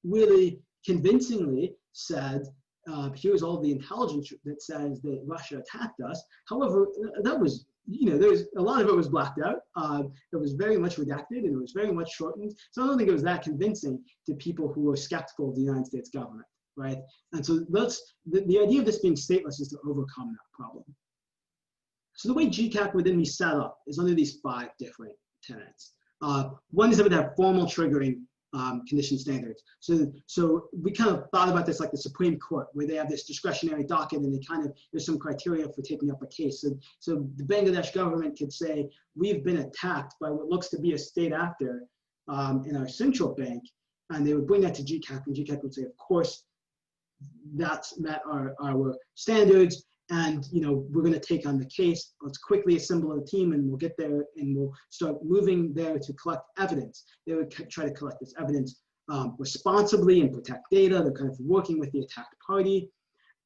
really convincingly said here's all the intelligence that says that Russia attacked us. However, that was, there's a lot of it was blacked out. It was very much redacted and it was very much shortened. So I don't think it was that convincing to people who were skeptical of the United States government, right? And so that's the idea of this being stateless is to overcome that problem. So the way GCAC within me set up is under these 5 different tenets. One is that it would have formal triggering condition standards. So we kind of thought about this like the Supreme Court, where they have this discretionary docket and there's some criteria for taking up a case. So the Bangladesh government could say, we've been attacked by what looks to be a state actor in our central bank, and they would bring that to GCAC, and GCAC would say, of course, that's met our standards, and we're going to take on the case. Let's quickly assemble a team and we'll get there and we'll start moving there to collect evidence. They would try to collect this evidence responsibly and protect data. They're kind of working with the attacked party.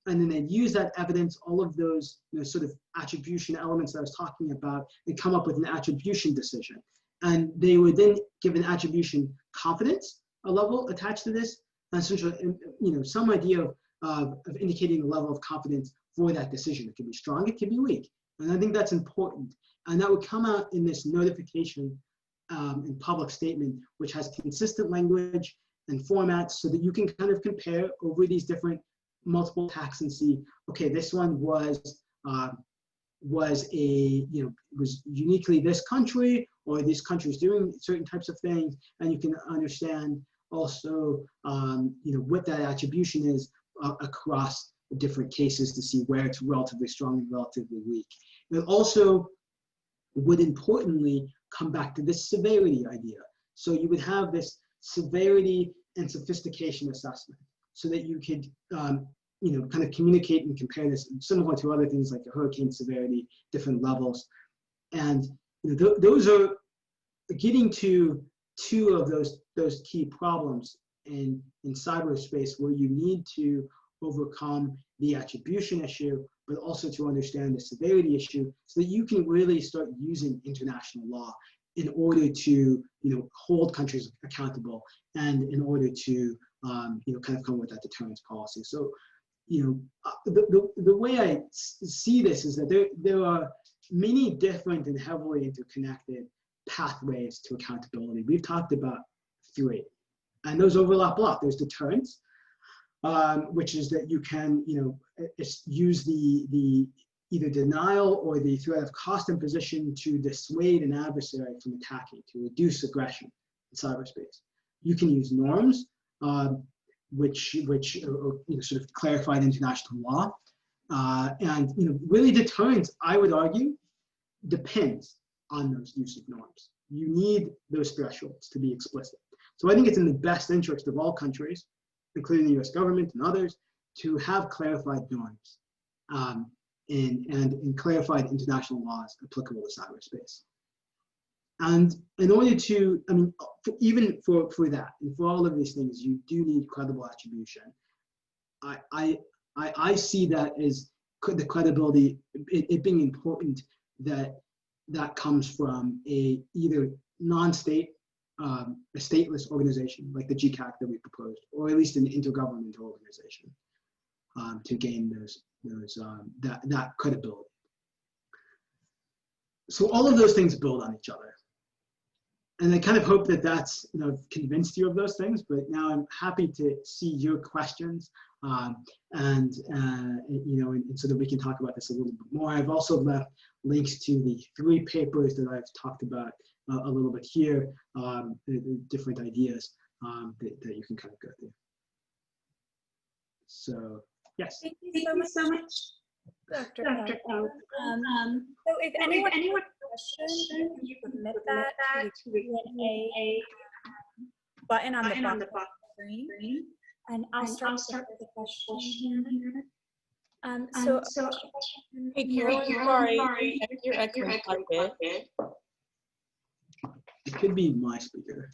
And then they'd use that evidence, all of those sort of attribution elements that I was talking about, and come up with an attribution decision. And they would then give an attribution confidence, a level attached to this, and essentially, some idea of indicating the level of confidence for that decision. It can be strong, it can be weak. And I think that's important. And that would come out in this notification and public statement, which has consistent language and formats so that you can kind of compare over these different multiple attacks and see, okay, this one was uniquely this country, or this country is doing certain types of things. And you can understand also, what that attribution is across different cases to see where it's relatively strong and relatively weak. It also would importantly come back to this severity idea. So you would have this severity and sophistication assessment so that you could, kind of communicate and compare this similar to other things like a hurricane severity, different levels. And those are getting to 2 of those key problems in cyberspace, where you need to overcome the attribution issue, but also to understand the severity issue so that you can really start using international law in order to hold countries accountable and in order to kind of come with that deterrence policy. So the way I see this is that there are many different and heavily interconnected pathways to accountability. We've talked about 3, and those overlap a lot. There's deterrence, which is that you can, use the either denial or the threat of cost imposition to dissuade an adversary from attacking, to reduce aggression in cyberspace. You can use norms, which sort of clarified international law, and really deterrence, I would argue, depends on those use of norms. You need those thresholds to be explicit. So I think it's in the best interest of all countries, including the US government and others, to have clarified norms and clarified international laws applicable to cyberspace. And in order to, even for that, and for all of these things, you do need credible attribution. I see that as the credibility, it being important that comes from either non-state, a stateless organization like the GCAC that we proposed, or at least an intergovernmental organization to gain that credibility. So all of those things build on each other. And I kind of hope that that's convinced you of those things, but now I'm happy to see your questions and so that we can talk about this a little bit more. I've also left links to the 3 papers that I've talked about a little bit here, the different ideas that you can kind of go through. So, yes. Thank you so much, Dr. So if anyone has a question, you can submit that to the Q&A button on the bottom of the screen. And I'll start with the question here. Hey, Carol, sorry, you're echoing quite a bit. It could be my speaker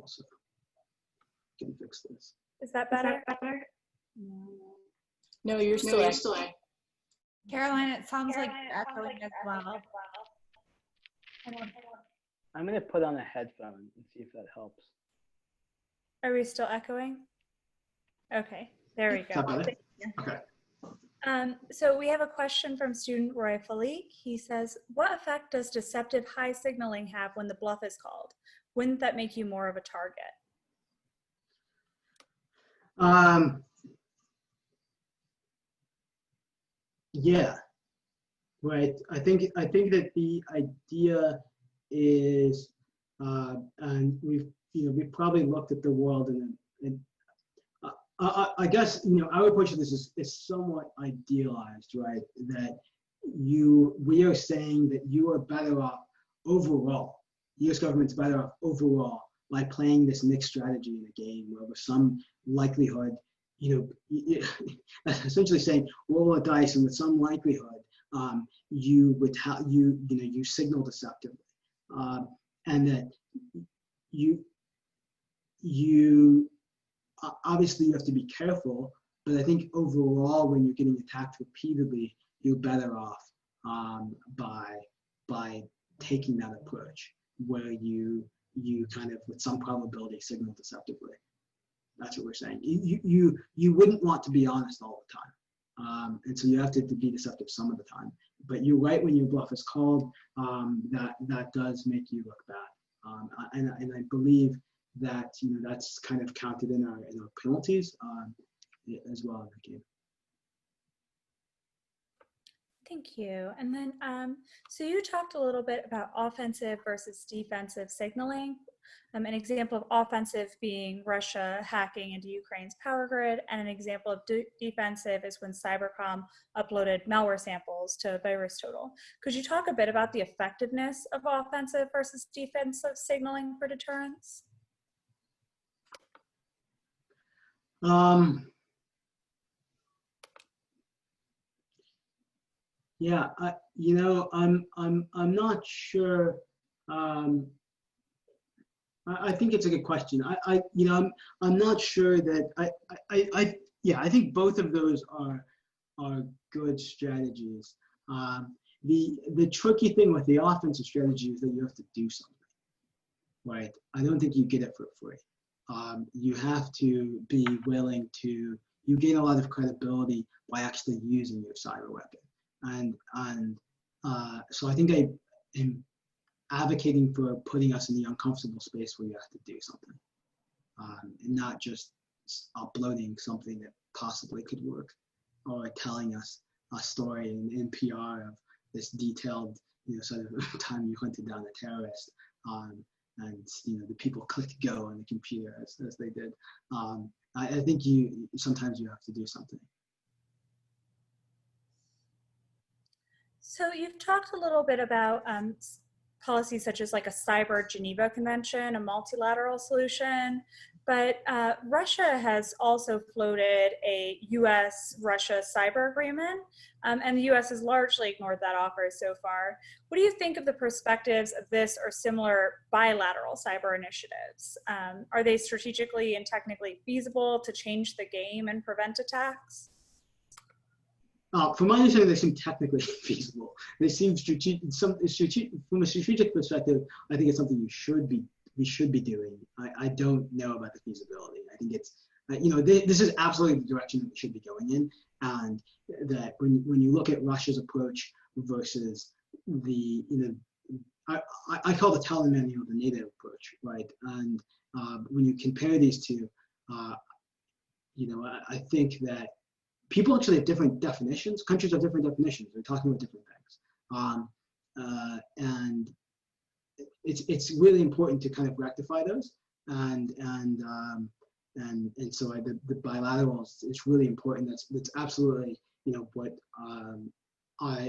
also. Can fix this. Is that better? No, you're still echoing. Caroline, it sounds like you're echoing as well. I'm going to put on a headphone and see if that helps. Are we still echoing? Okay, there we go. Okay. So we have a question from student Roy Falik. He says, what effect does deceptive high signaling have when the bluff is called? Wouldn't that make you more of a target? Yeah, right. I think that the idea is, and we've probably looked at the world and I guess our approach to this is somewhat idealized, right? That we are saying that you are better off overall. U.S. government's better off overall by playing this mixed strategy in a game where with some likelihood, essentially saying roll a dice, and with some likelihood, you signal deceptively, and that you obviously you have to be careful, but I think overall when you're getting attacked repeatedly, you're better off by taking that approach where you kind of with some probability signal deceptively. That's what we're saying. You wouldn't want to be honest all the time, and so you have to be deceptive some of the time. But you're right, when your bluff is called, that does make you look bad, and I believe that that's kind of counted in our penalties as well in the game. Thank you. And then, so you talked a little bit about offensive versus defensive signaling. An example of offensive being Russia hacking into Ukraine's power grid, and an example of defensive is when Cybercom uploaded malware samples to VirusTotal. Could you talk a bit about the effectiveness of offensive versus defensive signaling for deterrence? Yeah, I'm not sure. I think it's a good question. I'm not sure that I think both of those are good strategies. The tricky thing with the offensive strategy is that you have to do something, right? I don't think you get it for free. You have to be willing to. You gain a lot of credibility by actually using your cyber weapon, and so I think I am advocating for putting us in the uncomfortable space where you have to do something, and not just uploading something that possibly could work, or telling us a story in NPR of this detailed, sort of time you hunted down a terrorist, and the people clicked go on the computer as they did. I think sometimes you have to do something. So you've talked a little bit about policies such as like a cyber Geneva Convention, a multilateral solution, but Russia has also floated a US-Russia cyber agreement, and the US has largely ignored that offer so far. What do you think of the perspectives of this or similar bilateral cyber initiatives? Are they strategically and feasible to change the game and prevent attacks? From my understanding, they seem technically feasible. They seem strategic. From a strategic perspective, I think it's something we should be doing. I don't know about the feasibility. I think it's this is absolutely the direction that we should be going in, and that when you look at Russia's approach versus the I call the Taliban the NATO approach, right? And when you compare these two, I think that people actually have different definitions. Countries have different definitions. They're talking about different things, and it's really important to kind of rectify those. And so the bilaterals, it's really important. That's absolutely what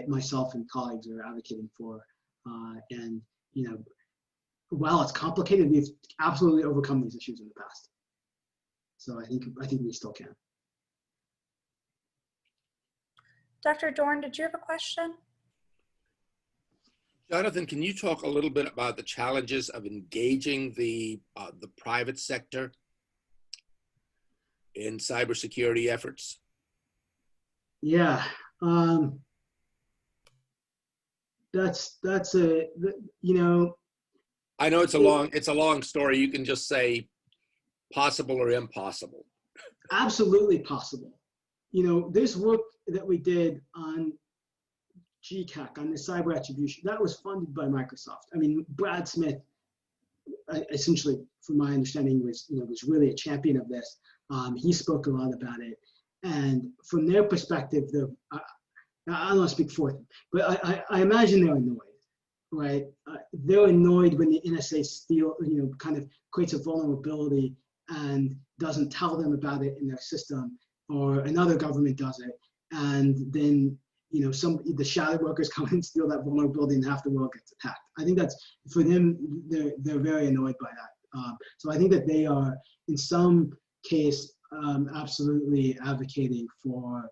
myself and colleagues are advocating for. And while it's complicated, we've absolutely overcome these issues in the past. So I think we still can. Dr. Dorn, did you have a question? Jonathan, can you talk a little bit about the challenges of engaging the private sector in cybersecurity efforts? Yeah, that's a I know it's a long story. You can just say possible or impossible. Absolutely possible. this work that we did on GCAC, on the cyber attribution, that was funded by Microsoft. I mean, Brad Smith, essentially, from my understanding, was really a champion of this. He spoke a lot about it, and from their perspective, I don't want to speak for them, but I imagine they're annoyed, right? They're annoyed when the NSA kind of creates a vulnerability and doesn't tell them about it in their system, or another government does it, and then the shadow workers come and steal that vulnerability, and half the world gets attacked. I think that's, for them, they're very annoyed by that. So I think that they are, in some case, absolutely advocating for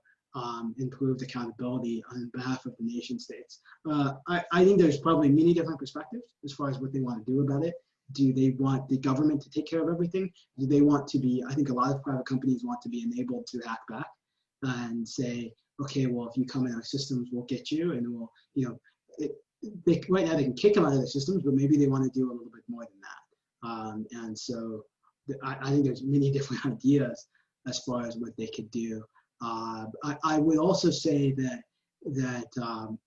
improved accountability on behalf of the nation states. I think there's probably many different perspectives as far as what they want to do about it. Do they want the government to take care of everything? Do they want to be, I think a lot of private companies want to be enabled to hack back and say, okay, well, if you come in our systems, we'll get you, and we'll, right now they can kick them out of their systems, but maybe they want to do a little bit more than that. And so I think there's many different ideas as far as what they could do. I would also say that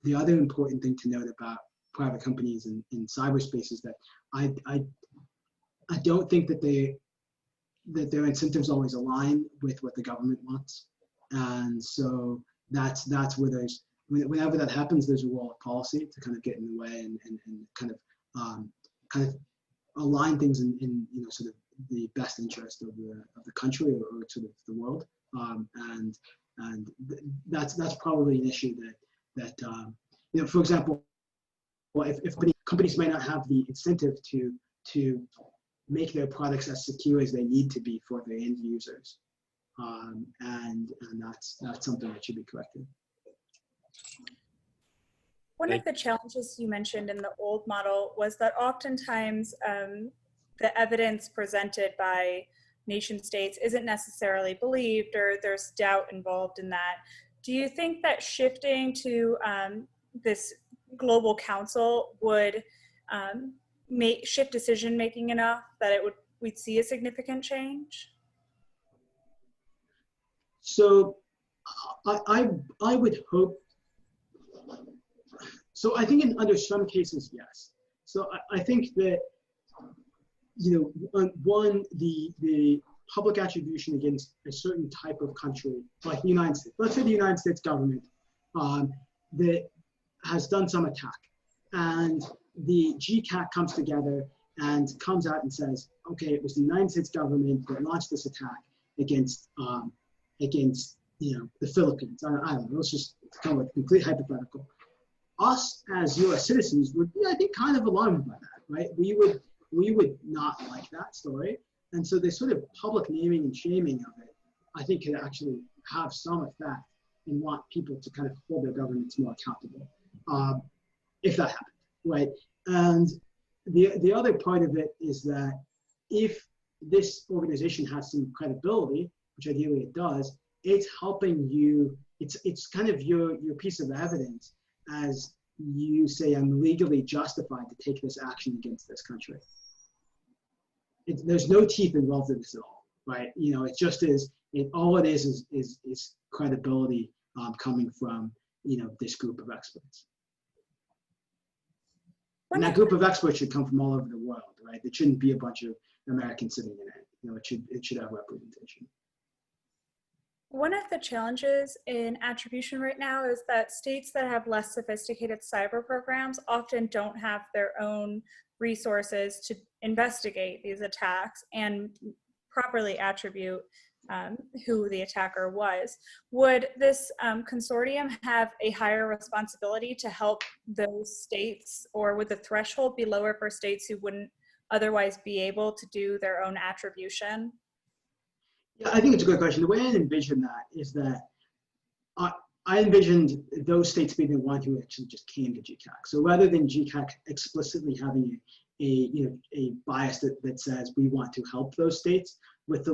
the other important thing to note about private companies in cyberspace is that I don't think that their incentives always align with what the government wants, and so that's where there's, whenever that happens, there's a role of policy to kind of get in the way and kind of align things in sort of the best interest of the country or sort of the world, and that's probably an issue that for example, if companies might not have the incentive to make their products as secure as they need to be for their end users, and that's something that should be corrected. One of the challenges you mentioned in the old model was that oftentimes the evidence presented by nation states isn't necessarily believed, or there's doubt involved in that. Do you think that shifting to this global council would shift decision making enough that we'd see a significant change? So I would hope. So I think under some cases, yes. So I think that, one, the public attribution against a certain type of country, like the United States, let's say the United States government, that has done some attack, and the GCAC comes together and comes out and says, okay, it was the United States government that launched this attack against the Philippines. I don't know, let's just come with a complete hypothetical. Us as U.S. citizens would be, I think, kind of alarmed by that, right? We would not like that story, and so this sort of public naming and shaming of it, I think, could actually have some effect and want people to kind of hold their governments more accountable, if that happened, right? And the other part of it is that if this organization has some credibility, which ideally it does, it's helping you. It's kind of your piece of evidence as you say, I'm legally justified to take this action against this country. There's no teeth involved in this at all, right? It just is. All it is credibility coming from this group of experts. And that group of experts should come from all over the world, right? It shouldn't be a bunch of Americans sitting in it. It should have representation. One of the challenges in attribution right now is that states that have less sophisticated cyber programs often don't have their own resources to investigate these attacks and properly attribute who the attacker was. Would this consortium have a higher responsibility to help those states, or would the threshold be lower for states who wouldn't otherwise be able to do their own attribution? Yeah, I think it's a good question. The way I envision that is that I envisioned those states being the one who actually just came to GCAC. So rather than GCAC explicitly having a bias that says we want to help those states with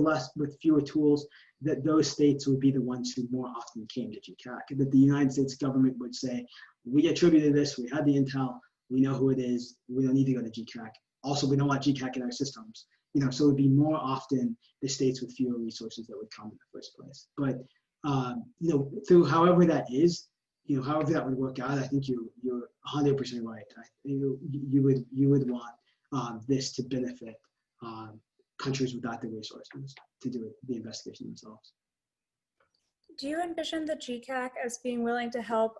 fewer tools, that those states would be the ones who more often came to GCAC. And that the United States government would say, we attributed this, we had the intel, we know who it is, we don't need to go to GCAC. Also, we don't want GCAC in our systems. So it would be more often the states with fewer resources that would come in the first place. But through however that is, however that would work out, I think you're 100% right. You would want this to benefit countries without the resources to do the investigation themselves. Do you envision the GCAC as being willing to help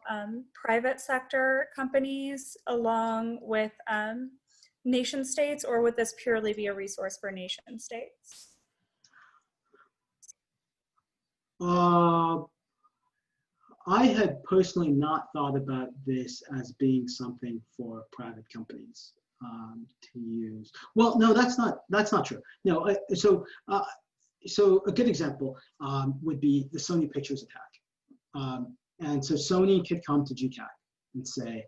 private sector companies along with nation states, or would this purely be a resource for nation states? I had personally not thought about this as being something for private companies to use. Well, no, that's not true. No, so a good example would be the Sony Pictures attack. And so Sony could come to GCAC and say,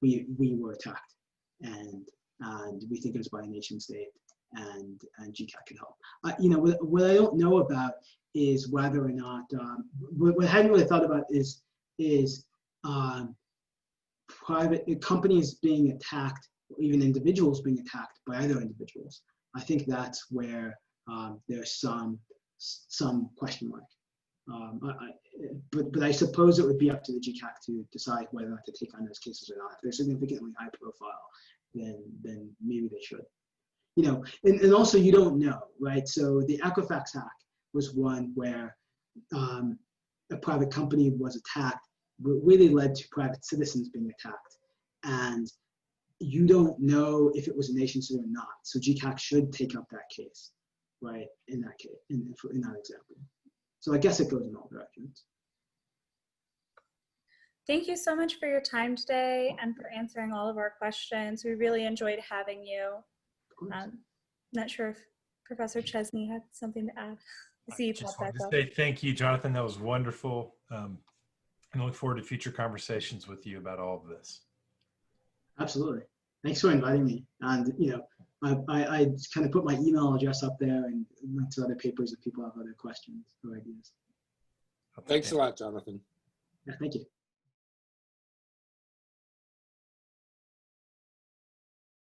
we were attacked, and we think it was by a nation state, and GCAC could help. What I don't know about is whether or not, what I hadn't really thought about is private companies being attacked, or even individuals being attacked by other individuals. I think that's where there's some question mark. But I suppose it would be up to the GCAC to decide whether or not to take on those cases or not. If they're significantly high profile, then maybe they should. And also you don't know, right? So the Equifax hack was one where a private company was attacked, really led to private citizens being attacked, and you don't know if it was a nation state or not. So GCAC should take up that case, right? In that case, in that example. So I guess it goes in all directions. Thank you so much for your time today and for answering all of our questions. We really enjoyed having you. Not sure if Professor Chesney had something to add. I just wanted to say thank you, Jonathan. That was wonderful. And I look forward to future conversations with you about all of this. Absolutely. Thanks for inviting me. And I kind of put my email address up there and links to other papers if people have other questions or ideas. Thanks a lot, Jonathan. Yeah, thank you.